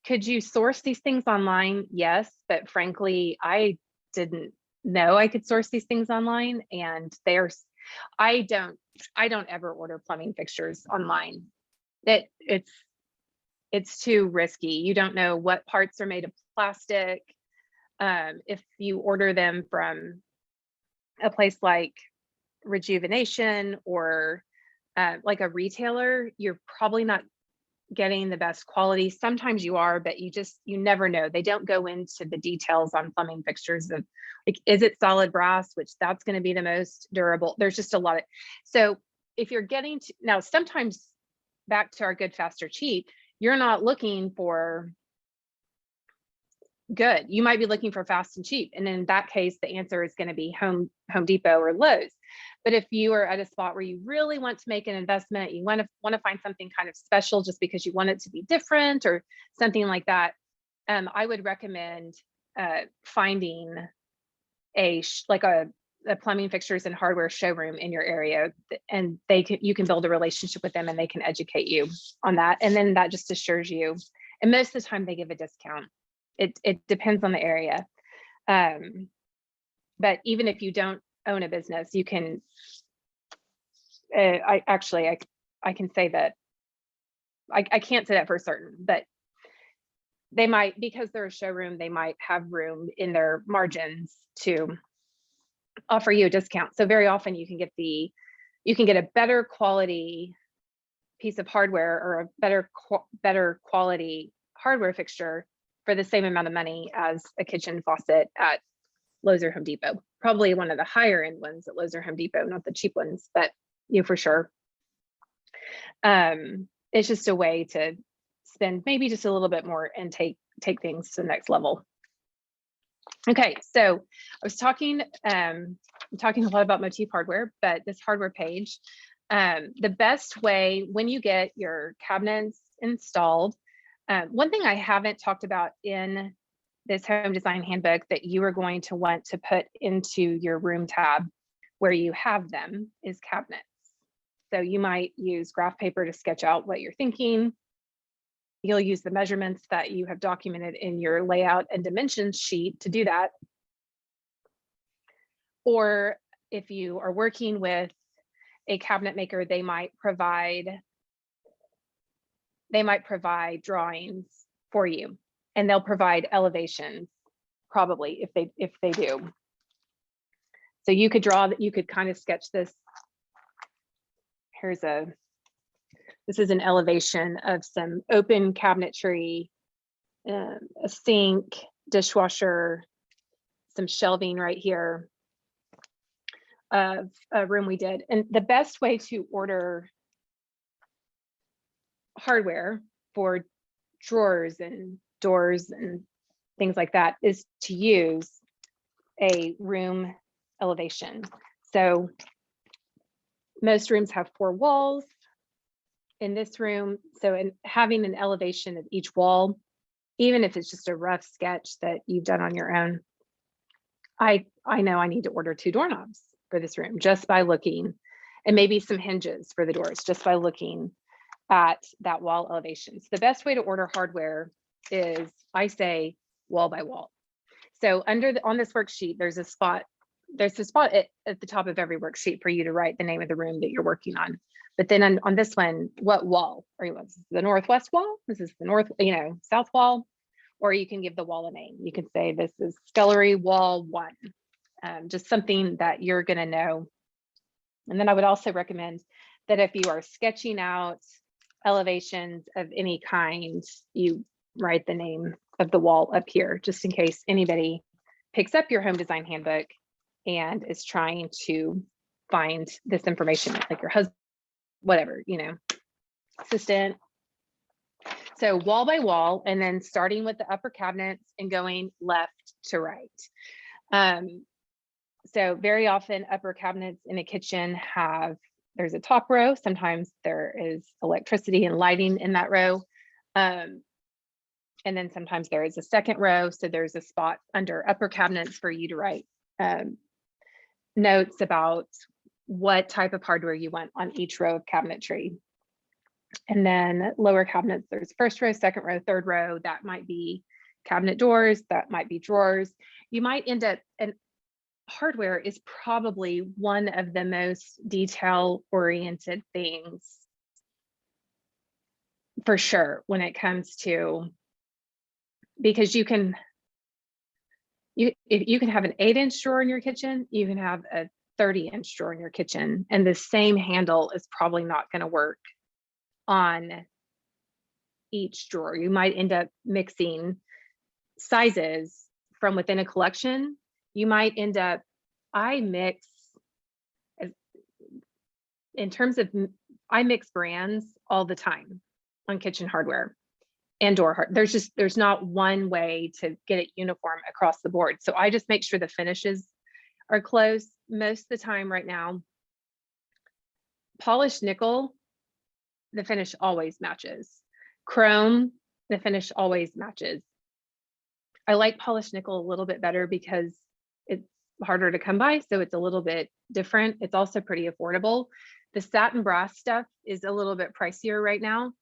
could you source these things online? Yes, but frankly, I didn't know I could source these things online, and I don't ever order plumbing fixtures online. It's too risky. You don't know what parts are made of plastic. If you order them from a place like Rejuvenation or like a retailer, you're probably not getting the best quality. Sometimes you are, but you never know. They don't go into the details on plumbing fixtures of like, is it solid brass, which that's going to be the most durable. There's just a lot of, so if you're getting to, now sometimes back to our good, faster, cheap, you're not looking for good. You might be looking for fast and cheap. And in that case, the answer is going to be Home Depot or Lowe's. But if you are at a spot where you really want to make an investment, you want to find something kind of special just because you want it to be different or something like that, I would recommend finding a plumbing fixtures and hardware showroom in your area, and you can build a relationship with them and they can educate you on that. And then that just assures you, and most of the time they give a discount. It depends on the area. But even if you don't own a business, you can, I can say that, I can't say that for certain, but they might, because they're a showroom, they might have room in their margins to offer you a discount. So very often you can get a better quality piece of hardware or a better quality hardware fixture for the same amount of money as a kitchen faucet at Lowe's or Home Depot. Probably one of the higher end ones at Lowe's or Home Depot, not the cheap ones, but for sure. It's just a way to spend maybe just a little bit more and take things to the next level. Okay, so I was talking a lot about motif hardware, but this hardware page, the best way when you get your cabinets installed, one thing I haven't talked about in this home design handbook that you are going to want to put into your room tab where you have them is cabinets. So you might use graph paper to sketch out what you're thinking. You'll use the measurements that you have documented in your layout and dimensions sheet to do that. Or if you are working with a cabinet maker, they might provide drawings for you, and they'll provide elevations probably if they do. So you could draw that, you could kind of sketch this. This is an elevation of some open cabinetry, a sink, dishwasher, some shelving right here of a room we did. And the best way to order hardware for drawers and doors and things like that is to use a room elevation. So most rooms have 4 walls. In this room, so in having an elevation of each wall, even if it's just a rough sketch that you've done on your own, I know I need to order 2 doorknobs for this room just by looking, and maybe some hinges for the doors just by looking at that wall elevation. So the best way to order hardware is, I say, wall by wall. So on this worksheet, there's a spot at the top of every worksheet for you to write the name of the room that you're working on. But then on this one, what wall are you on? This is the northwest wall? This is the south wall? Or you can give the wall a name. You can say this is scullery wall 1, just something that you're gonna know. And then I would also recommend that if you are sketching out elevations of any kind, you write the name of the wall up here, just in case anybody picks up your home design handbook and is trying to find this information, like your husband, whatever, assistant. So wall by wall, and then starting with the upper cabinets and going left to right. So very often upper cabinets in a kitchen there's a top row. Sometimes there is electricity and lighting in that row. And then sometimes there is a second row. So there's a spot under upper cabinets for you to write notes about what type of hardware you want on each row of cabinetry. And then lower cabinets, there's first row, second row, third row. That might be cabinet doors, that might be drawers. You might end up, and hardware is probably one of the most detail-oriented things for sure when it comes to, because you can have an 8-inch drawer in your kitchen, you can have a 30-inch drawer in your kitchen, and the same handle is probably not going to work on each drawer. You might end up mixing sizes from within a collection. You might end up, I mix brands all the time on kitchen hardware and door hardware. There's not one way to get it uniform across the board. So I just make sure the finishes are close. Most of the time right now, polished nickel, the finish always matches. Chrome, the finish always matches. I like polished nickel a little bit better because it's harder to come by, so it's a little bit different. It's also pretty affordable. The satin brass stuff is a little bit pricier right now,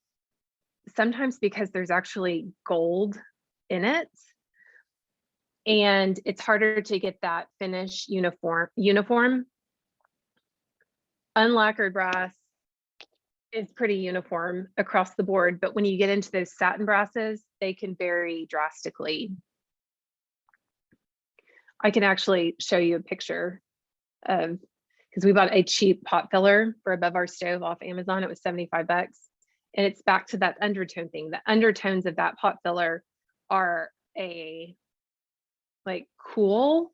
sometimes because there's actually gold in it, and it's harder to get that finish uniform. Unlacquered brass is pretty uniform across the board, but when you get into those satin brasses, they can vary drastically. I can actually show you a picture because we bought a cheap pot filler for above our stove off Amazon. It was 75 bucks. And it's back to that undertone thing. The undertones of that pot filler are a like cool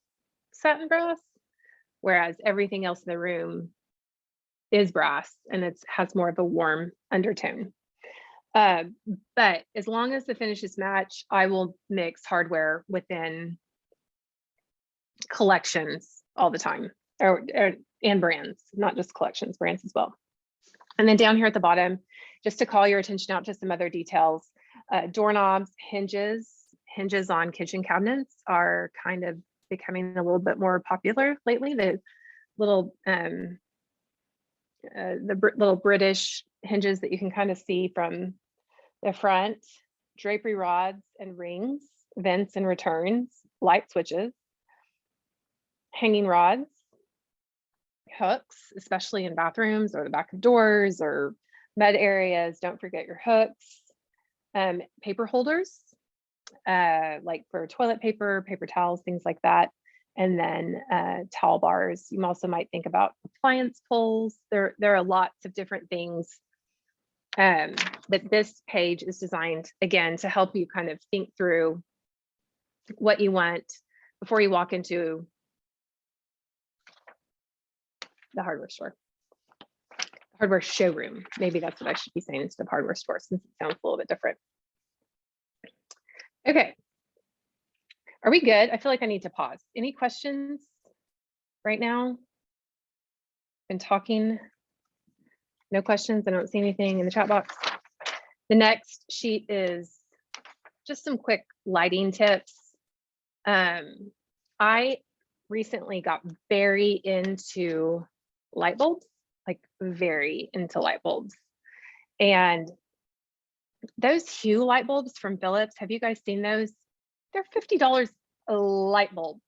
satin brass, whereas everything else in the room is brass and it has more of a warm undertone. But as long as the finishes match, I will mix hardware within collections all the time, and brands, not just collections, brands as well. And then down here at the bottom, just to call your attention out to some other details, doorknobs, hinges on kitchen cabinets are kind of becoming a little bit more popular lately. The little little British hinges that you can kind of see from the front, drapery rods and rings, vents and returns, light switches, hanging rods, hooks, especially in bathrooms or the back of doors or mud areas. Don't forget your hooks, paper holders, like for toilet paper, paper towels, things like that. And then towel bars. You also might think about appliance pulls. There are lots of different things. But this page is designed, again, to help you kind of think through what you want before you walk into the hardware store. Hardware showroom. Maybe that's what I should be saying instead of hardware store, since it sounds a little bit different. Okay. Are we good? I feel like I need to pause. Any questions right now? Been talking. No questions. I don't see anything in the chat box. The next sheet is just some quick lighting tips. I recently got very into light bulbs, like very into light bulbs. And those Hue light bulbs from Philips, have you guys seen those? They're $50 a light bulb.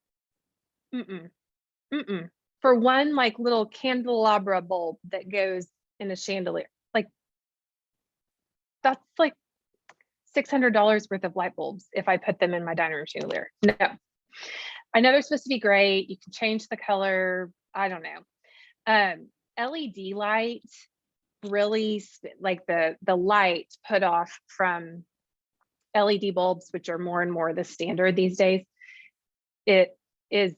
For one like little candelabra bulb that goes in a chandelier. Like that's like $600 worth of light bulbs if I put them in my dining room chandelier. No, I know they're supposed to be great. You can change the color. I don't know. LED light really, like the light put off from LED bulbs, which are more and more the standard these days, it is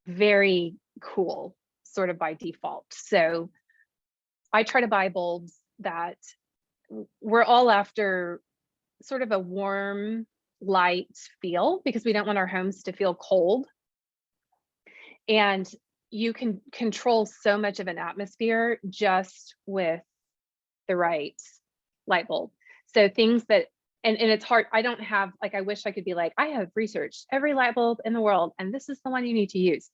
very cool sort of by default. So I try to buy bulbs that we're all after sort of a warm light feel, because we don't want our homes to feel cold. And you can control so much of an atmosphere just with the right light bulb. So things that, and it's hard, I don't have, like, I wish I could be like, I have researched every light bulb in the world and this is the one you need to use.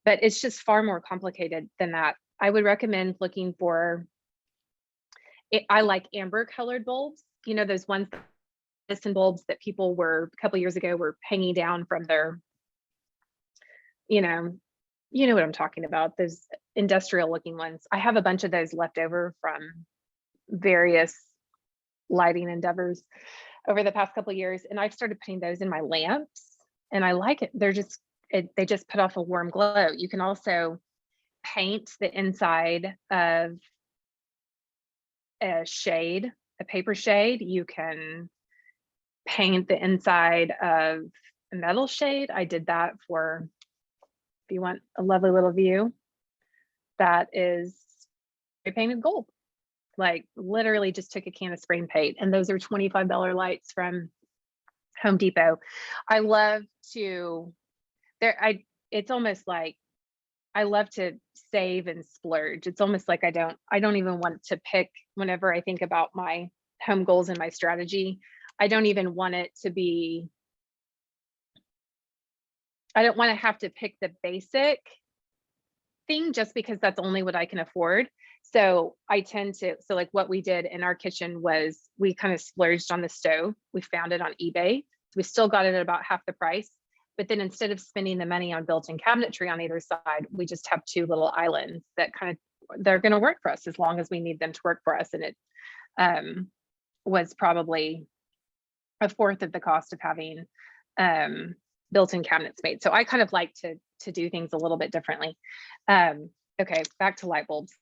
But it's just far more complicated than that. I would recommend looking for, I like amber colored bulbs, you know, those ones, Edison bulbs that people were a couple years ago were hanging down from their, you know what I'm talking about, those industrial looking ones. I have a bunch of those left over from various lighting endeavors over the past couple of years, and I've started putting those in my lamps, and I like it. They're just, they just put off a warm glow. You can also paint the inside of a shade, a paper shade. You can paint the inside of a metal shade. I did that for, if you want a lovely little view, that is painted gold. Like literally just took a can of spray paint, and those are $25 lights from Home Depot. I love to, it's almost like I love to save and splurge. It's almost like I don't even want to pick, whenever I think about my home goals and my strategy, I don't even want it to be, I don't want to have to pick the basic thing just because that's only what I can afford. So I tend to, so like what we did in our kitchen was we kind of splurged on the stove. We found it on eBay. So we still got it at about half the price. But then instead of spending the money on built-in cabinetry on either side, we just have two little islands that kind of, they're going to work for us as long as we need them to work for us. And it was probably a fourth of the cost of having built-in cabinets made. So I kind of like to do things a little bit differently. Okay, back to light bulbs.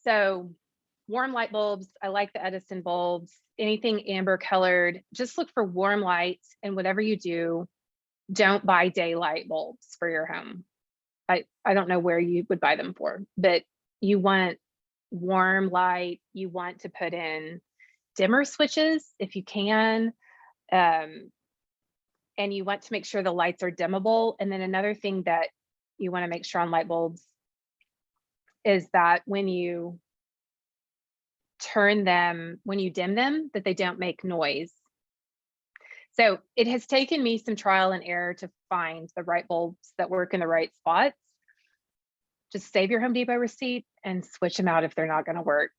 So warm light bulbs, I like the Edison bulbs, anything amber colored, just look for warm lights, and whatever you do, don't buy daylight bulbs for your home. I don't know where you would buy them for, but you want warm light, you want to put in dimmer switches if you can, and you want to make sure the lights are dimmable. And then another thing that you want to make sure on light bulbs is that when you turn them, when you dim them, that they don't make noise. So it has taken me some trial and error to find the right bulbs that work in the right spots. Just save your Home Depot receipt and switch them out if they're not going to work.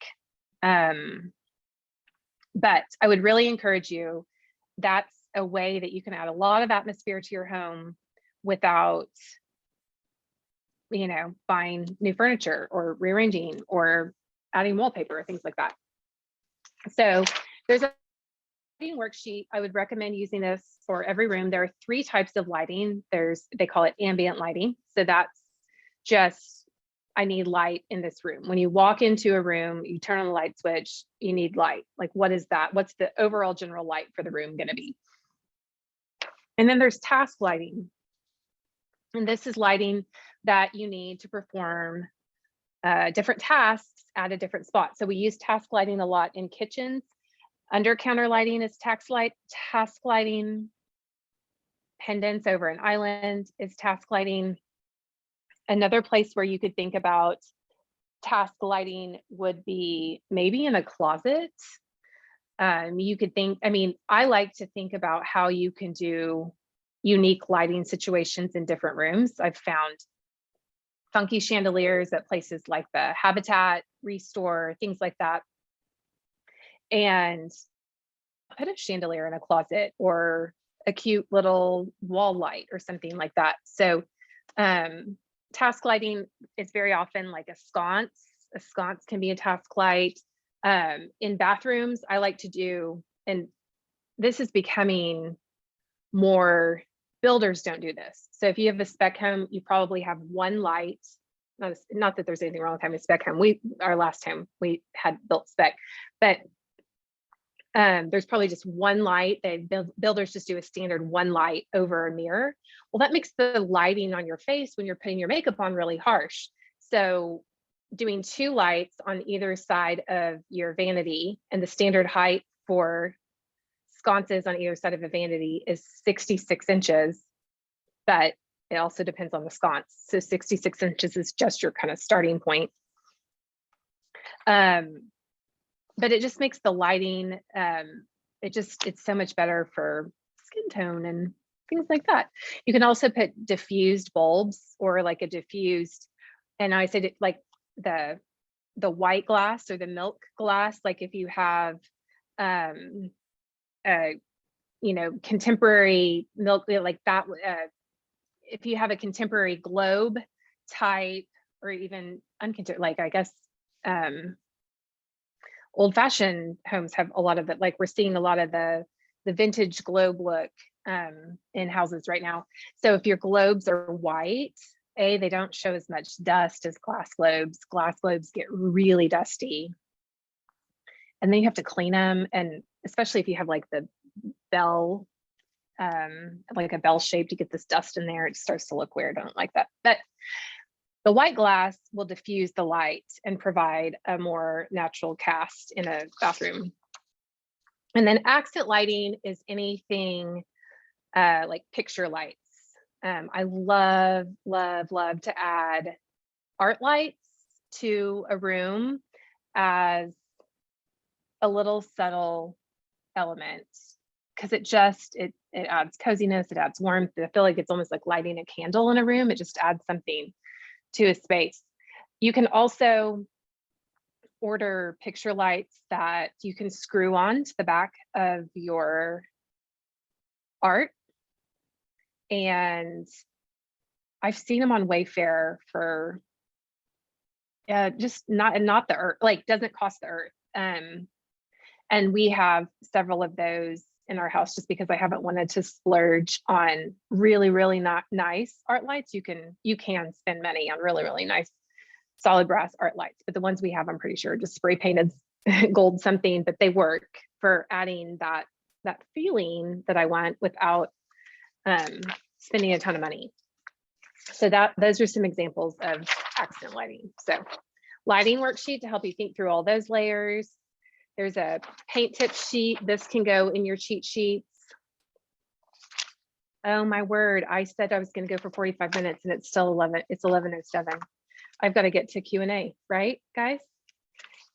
But I would really encourage you, that's a way that you can add a lot of atmosphere to your home without, you know, buying new furniture or rearranging or adding wallpaper or things like that. So there's a lighting worksheet. I would recommend using this for every room. There are 3 types of lighting. They call it ambient lighting. So that's just, I need light in this room. When you walk into a room, you turn on the light switch, you need light. Like, what is that? What's the overall general light for the room going to be? And then there's task lighting. And this is lighting that you need to perform different tasks at a different spot. So we use task lighting a lot in kitchens. Under counter lighting is task lighting. Pendants over an island is task lighting. Another place where you could think about task lighting would be maybe in a closet. You could think, I mean, I like to think about how you can do unique lighting situations in different rooms. I've found funky chandeliers at places like the Habitat, Restore, things like that. And put a chandelier in a closet or a cute little wall light or something like that. So task lighting is very often like a sconce. A sconce can be a task light. In bathrooms, I like to do, and this is becoming more, builders don't do this. So if you have a spec home, you probably have one light. Not that there's anything wrong with having a spec home. Our last home, we had built spec, but there's probably just one light. Builders just do a standard one light over a mirror. Well, that makes the lighting on your face when you're putting your makeup on really harsh. So doing 2 lights on either side of your vanity, and the standard height for sconces on either side of a vanity is 66 inches, but it also depends on the sconce. So 66 inches is just your kind of starting point. But it just makes the lighting, it's so much better for skin tone and things like that. You can also put diffused bulbs or like a diffused, and I said it like the white glass or the milk glass, like if you have you know, contemporary milk like that, if you have a contemporary globe type or even uncontemporary, like I guess old-fashioned homes have a lot of it. Like we're seeing a lot of the vintage globe look in houses right now. So if your globes are white, they don't show as much dust as glass globes. Glass globes get really dusty, and then you have to clean them. And especially if you have like the bell, like a bell shape, to get this dust in there, it starts to look weird. I don't like that. But the white glass will diffuse the light and provide a more natural cast in a bathroom. And then accent lighting is anything like picture lights. I love to add art lights to a room as a little subtle element, because it adds coziness, it adds warmth. I feel like it's almost like lighting a candle in a room. It just adds something to a space. You can also order picture lights that you can screw on to the back of your art. And I've seen them on Wayfair for just not the earth, like doesn't cost the earth. And we have several of those in our house just because I haven't wanted to splurge on really, really not nice art lights. You can spend money on really, really nice solid brass art lights, but the ones we have, I'm pretty sure, just spray painted gold something, but they work for adding that feeling that I want without spending a ton of money. So those are some examples of accent lighting. So lighting worksheet to help you think through all those layers. There's a paint tip sheet. This can go in your cheat sheets. Oh my word, I said I was going to go for 45 minutes and it's still 11. It's 11:07. I've got to get to Q&A, right, guys?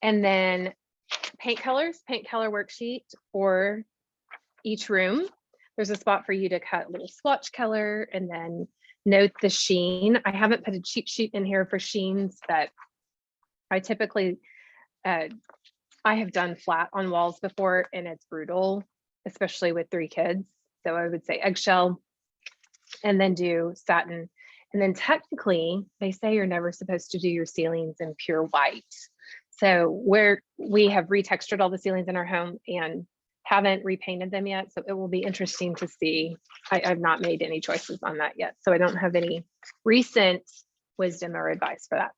And then paint color worksheet for each room. There's a spot for you to cut a little swatch color and then note the sheen. I haven't put a cheat sheet in here for sheens, but I typically, I have done flat on walls before and it's brutal, especially with 3 kids. So I would say eggshell and then do satin. And then technically they say you're never supposed to do your ceilings in pure white. So where we have retextured all the ceilings in our home and haven't repainted them yet. So it will be interesting to see. I've not made any choices on that yet. So I don't have any recent wisdom or advice for that.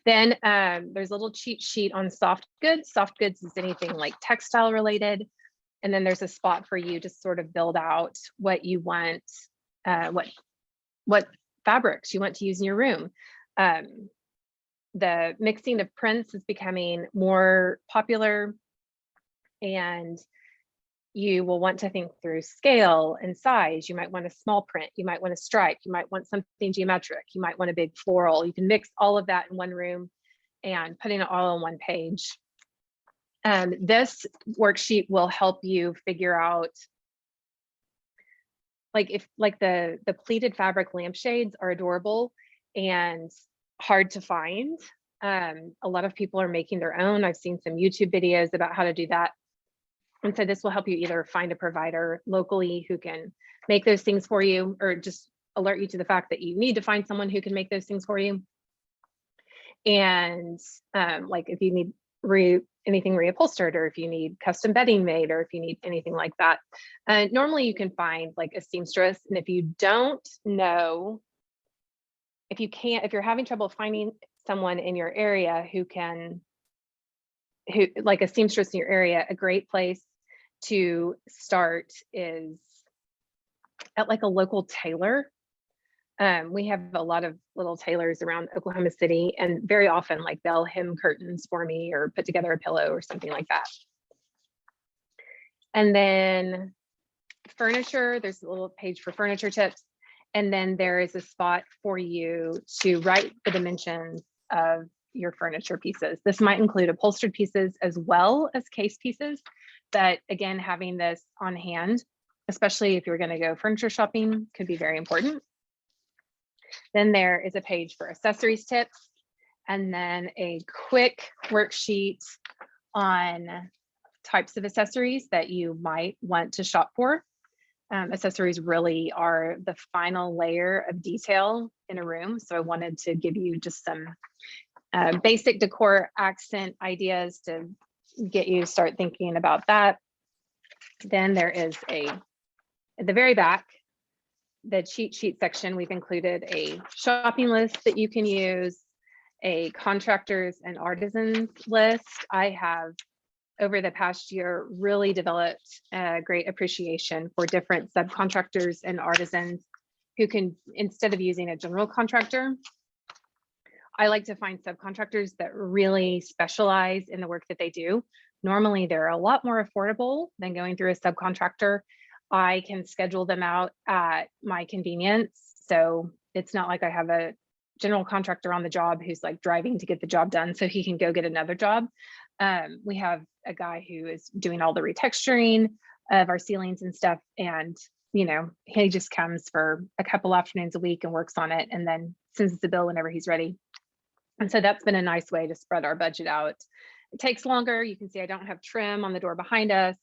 Then there's a little cheat sheet on soft goods. Soft goods is anything like textile related. And then there's a spot for you to sort of build out what you want, what fabrics you want to use in your room. The mixing of prints is becoming more popular, and you will want to think through scale and size. You might want a small print, you might want a stripe, you might want something geometric, you might want a big floral. You can mix all of that in one room and putting it all on one page. This worksheet will help you figure out, like the pleated fabric lampshades are adorable and hard to find. A lot of people are making their own. I've seen some YouTube videos about how to do that. And so this will help you either find a provider locally who can make those things for you, or just alert you to the fact that you need to find someone who can make those things for you. And like if you need anything reupholstered, or if you need custom bedding made, or if you need anything like that, normally you can find like a seamstress. And if you don't know, if you're having trouble finding someone in your area who like a seamstress in your area, a great place to start is at like a local tailor. We have a lot of little tailors around Oklahoma City, and very often like they'll hem curtains for me or put together a pillow or something like that. And then furniture, there's a little page for furniture tips. And then there is a spot for you to write the dimensions of your furniture pieces. This might include upholstered pieces as well as case pieces, but again, having this on hand, especially if you're going to go furniture shopping, could be very important. Then there is a page for accessories tips, and then a quick worksheet on types of accessories that you might want to shop for. Accessories really are the final layer of detail in a room. So I wanted to give you just some basic decor accent ideas to get you to start thinking about that. Then there is at the very back, the cheat sheet section, we've included a shopping list that you can use, a contractors and artisans list. I have, over the past year, really developed a great appreciation for different subcontractors and artisans who can, instead of using a general contractor, I like to find subcontractors that really specialize in the work that they do. Normally, they're a lot more affordable than going through a subcontractor. I can schedule them out at my convenience. So it's not like I have a general contractor on the job who's like driving to get the job done so he can go get another job. We have a guy who is doing all the retexturing of our ceilings and stuff. And, you know, he just comes for a couple afternoons a week and works on it and then sends us the bill whenever he's ready. And so that's been a nice way to spread our budget out. It takes longer. You can see I don't have trim on the door behind us,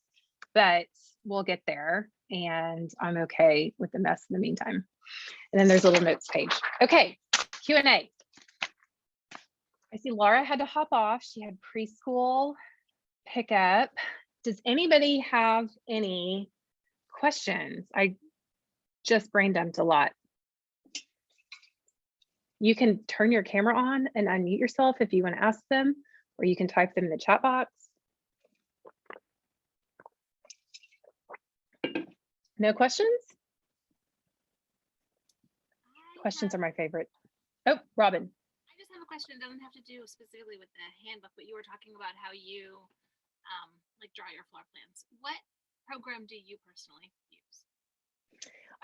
but we'll get there. And I'm okay with the mess in the meantime. And then there's a little notes page. Okay, Q&A. I see Laura had to hop off. She had preschool pickup. Does anybody have any questions? I just brain dumped a lot. You can turn your camera on and unmute yourself if you want to ask them, or you can type them in the chat box. No questions? Questions are my favorite. Oh, Robin. I just have a question. It doesn't have to do specifically with the handbook, but you were talking about how you like draw your floor plans. What program do you personally use?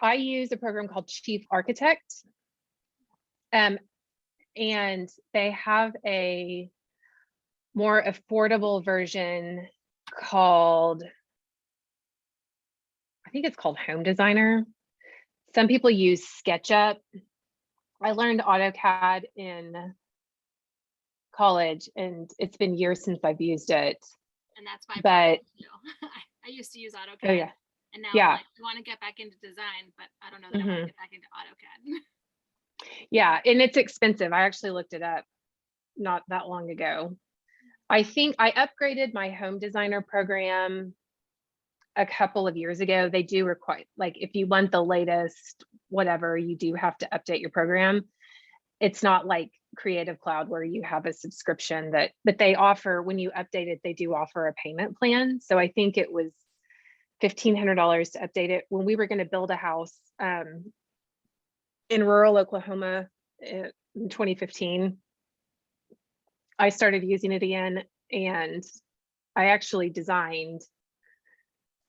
I use a program called Chief Architect. And they have a more affordable version called, I think it's called Home Designer. Some people use SketchUp. I learned AutoCAD in college, and it's been years since I've used it. And that's my but I used to use AutoCAD. Oh yeah. And now Yeah. I'm like, I want to get back into design, but I don't know that I want to get back into AutoCAD. Yeah, and it's expensive. I actually looked it up not that long ago. I think I upgraded my Home Designer program a couple of years ago. They do require, like, if you want the latest whatever, you do have to update your program. It's not like Creative Cloud where you have a subscription but they offer, when you update it, they do offer a payment plan. So I think it was $1,500 to update it. When we were going to build a house in rural Oklahoma in 2015, I started using it again, and I actually designed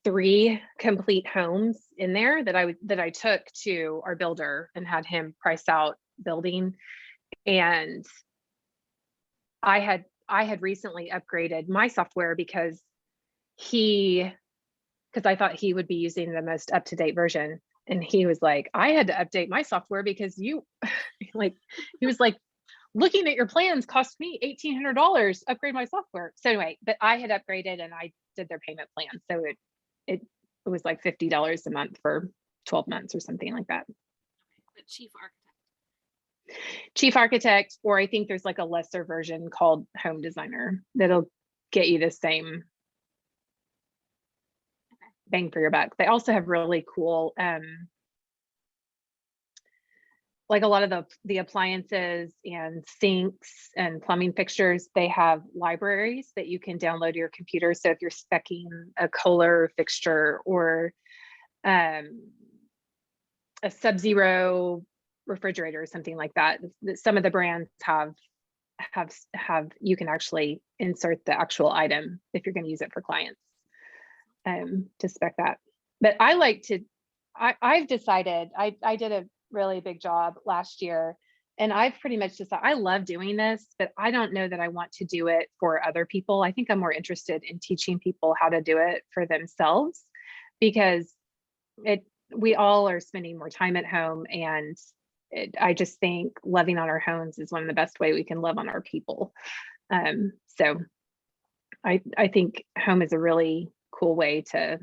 3 complete homes in there that I took to our builder and had him price out building. And I had recently upgraded my software because I thought he would be using the most up-to-date version. And he was like, I had to update my software because you like, he was like, looking at your plans cost me $1,800, upgrade my software. So anyway, but I had upgraded and I did their payment plan. So it was like $50 a month for 12 months or something like that. But Chief Architect, or I think there's like a lesser version called Home Designer that'll get you the same bang for your buck. They also have really cool, like a lot of the appliances and sinks and plumbing fixtures, they have libraries that you can download to your computer. So if you're speccing a Kohler fixture or a Sub-Zero refrigerator or something like that, some of the brands have you can actually insert the actual item if you're going to use it for clients to spec that. But I like to, I've decided, I did a really big job last year, and I've pretty much decided I love doing this, but I don't know that I want to do it for other people. I think I'm more interested in teaching people how to do it for themselves, because we all are spending more time at home, and I just think loving on our homes is one of the best way we can love on our people. So I think home is a really cool way to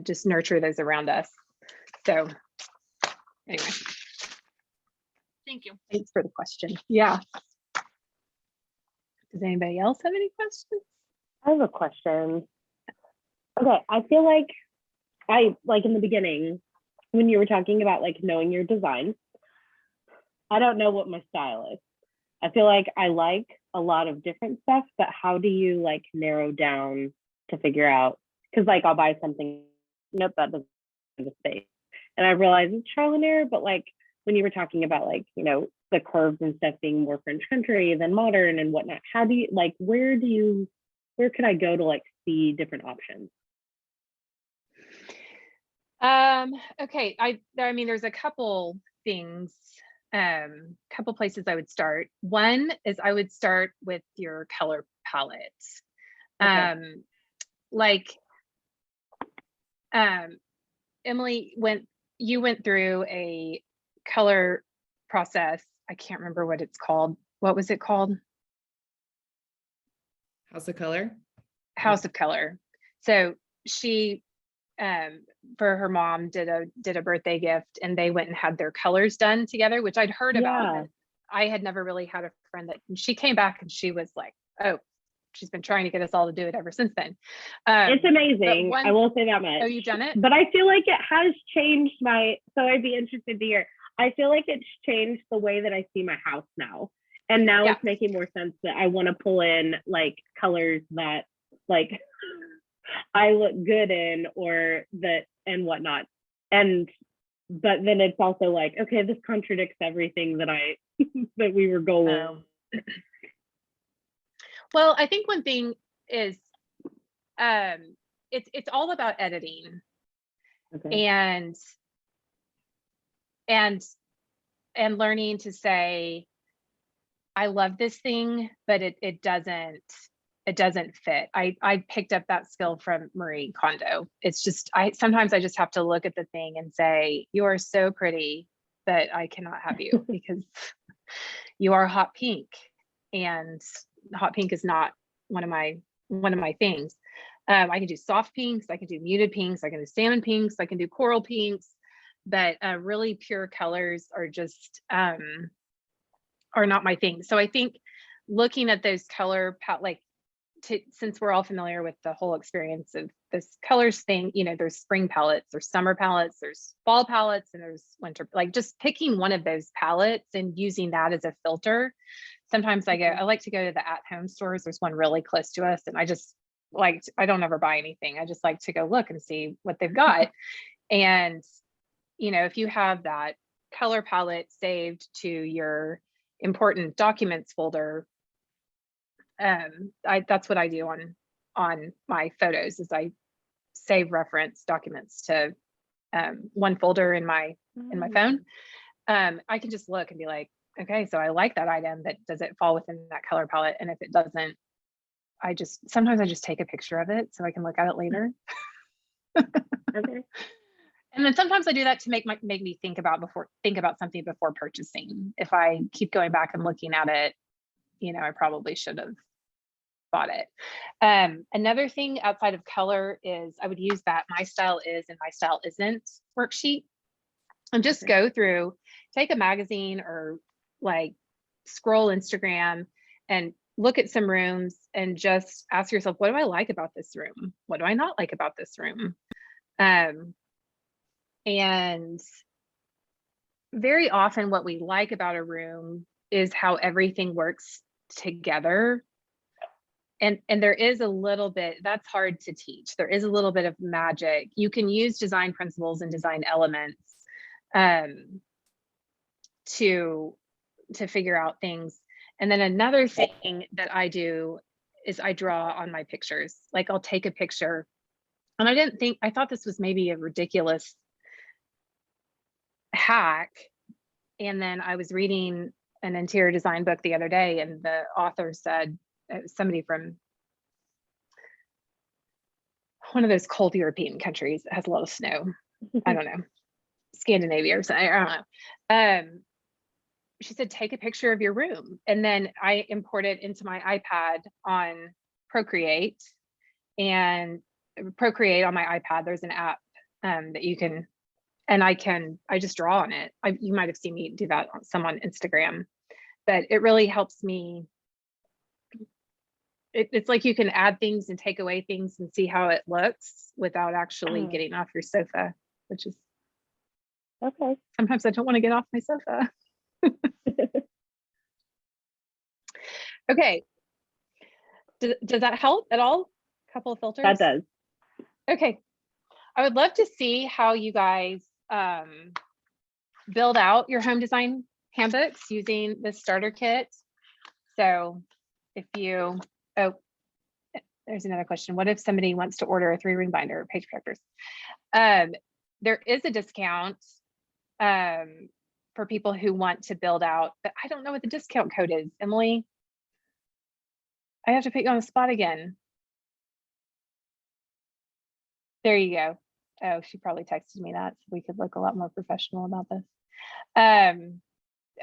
just nurture those around us. So anyway. Thank you. Thanks for the question. Yeah. Does anybody else have any questions? I have a question. Okay, I feel like in the beginning, when you were talking about like knowing your design, I don't know what my style is. I feel like I like a lot of different stuff, but how do you like narrow down to figure out? Because like I'll buy something, nope, that doesn't have the space. And I realize it's trial and error, but like when you were talking about like, you know, the curves and stuff being more French country than modern and whatnot, how do you like, where could I go to like see different options? Okay, I mean, there's a couple things, couple places I would start. One is I would start with your color palette. Okay. Emily, you went through a color process. I can't remember what it's called. What was it called? House of Color. House of Color. So she, for her mom, did a birthday gift, and they went and had their colors done together, which I'd heard about. But I had never really had a friend that, she came back and she was like, oh, she's been trying to get us all to do it ever since then. It's amazing. I will say that much. Oh, you've done it? But I feel like it has changed so I'd be interested to hear. I feel like it's changed the way that I see my house now. And now it's making more sense that I want to pull in like colors that like I look good in or that and whatnot. But then it's also like, okay, this contradicts everything that that we were going. Well, I think one thing is it's all about editing. Okay. And learning to say, I love this thing, but it doesn't fit. I picked up that skill from Marie Kondo. It's just sometimes I just have to look at the thing and say, you are so pretty, but I cannot have you because you are hot pink, and hot pink is not one of my things. I can do soft pinks, I can do muted pinks, I can do salmon pinks, I can do coral pinks, but really pure colors are just are not my thing. So I think looking at those color palette, since we're all familiar with the whole experience of this colors thing, you know, there's spring palettes, there's summer palettes, there's fall palettes, and there's winter, like just picking one of those palettes and using that as a filter. Sometimes I like to go to the at-home stores. There's one really close to us, and I don't ever buy anything. I just like to go look and see what they've got. And, you know, if you have that color palette saved to your important documents folder, that's what I do on my photos, is I save reference documents to one folder in my phone. I can just look and be like, okay, so I like that item, but does it fall within that color palette? And if it doesn't, sometimes I just take a picture of it so I can look at it later. Okay. And then sometimes I do that to make me think about something before purchasing. If I keep going back and looking at it, you know, I probably should have bought it. Another thing outside of color is I would use that My Style Is and My Style Isn't worksheet, and just go through, take a magazine or like scroll Instagram and look at some rooms and just ask yourself, what do I like about this room? What do I not like about this room? And very often what we like about a room is how everything works together. And there is a little bit, that's hard to teach. There is a little bit of magic. You can use design principles and design elements to figure out things. And then another thing that I do is I draw on my pictures. Like I'll take a picture, and I thought this was maybe a ridiculous hack. And then I was reading an interior design book the other day, and the author said, somebody from one of those cold European countries that has a lot of snow, I don't know, Scandinavia or something, I don't know. She said, take a picture of your room. And then I import it into my iPad on Procreate. And Procreate on my iPad, there's an app that you can, and I just draw on it. You might have seen me do that on Instagram, but it really helps me. It's like you can add things and take away things and see how it looks without actually getting off your sofa, which is okay. Sometimes I don't want to get off my sofa. Okay. Does that help at all? A couple of filters? That does. Okay. I would love to see how you guys build out your home design handbooks using the starter kit. So if you, there's another question. What if somebody wants to order a 3-ring binder or page protectors? There is a discount for people who want to build out, but I don't know what the discount code is. Emily, I have to put you on the spot again. There you go. Oh, she probably texted me that so we could look a lot more professional about this.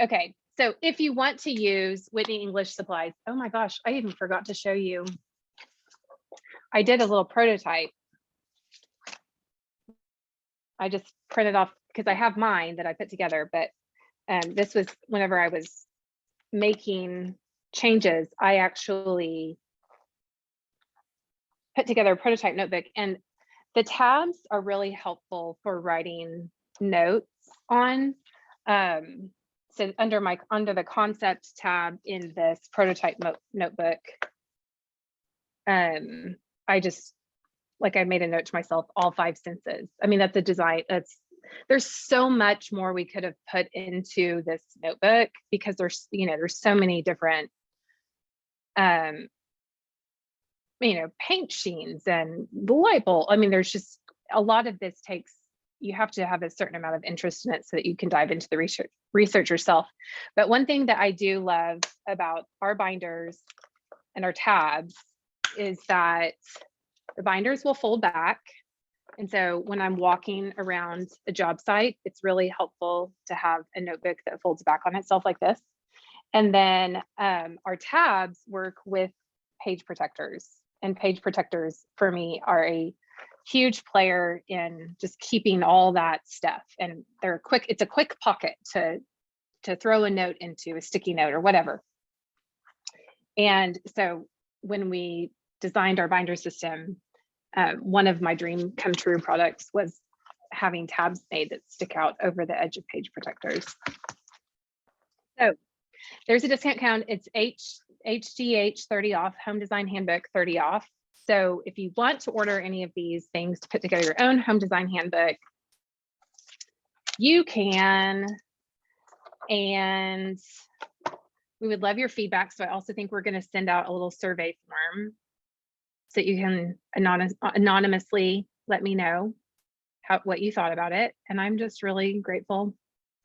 Okay, so if you want to use Whitney English supplies, oh my gosh, I even forgot to show you. I did a little prototype. I just printed off because I have mine that I put together, but this was whenever I was making changes, I actually put together a prototype notebook, and the tabs are really helpful for writing notes on. So under the concept tab in this prototype notebook, I just, like, I made a note to myself, all 5 senses. I mean, that's a design, there's so much more we could have put into this notebook, because there's, there's so many different, paint sheens and the light bulb. I mean, there's just a lot of this you have to have a certain amount of interest in it so that you can dive into the research yourself. But one thing that I do love about our binders and our tabs is that the binders will fold back. And so when I'm walking around a job site, it's really helpful to have a notebook that folds back on itself like this. And then our tabs work with page protectors, and page protectors for me are a huge player in just keeping all that stuff. And it's a quick pocket to throw a note into, a sticky note or whatever. And so when we designed our binder system, one of my dream come true products was having tabs made that stick out over the edge of page protectors. So there's a discount code. It's HDH 30 off, Home Design Handbook 30 off. So if you want to order any of these things to put together your own home design handbook, you can. And we would love your feedback. So I also think we're going to send out a little survey form so that you can anonymously let me know what you thought about it. And I'm just really grateful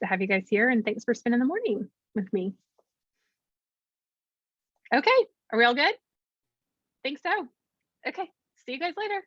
to have you guys here, and thanks for spending the morning with me. Okay, are we all good? Think so. Okay, see you guys later.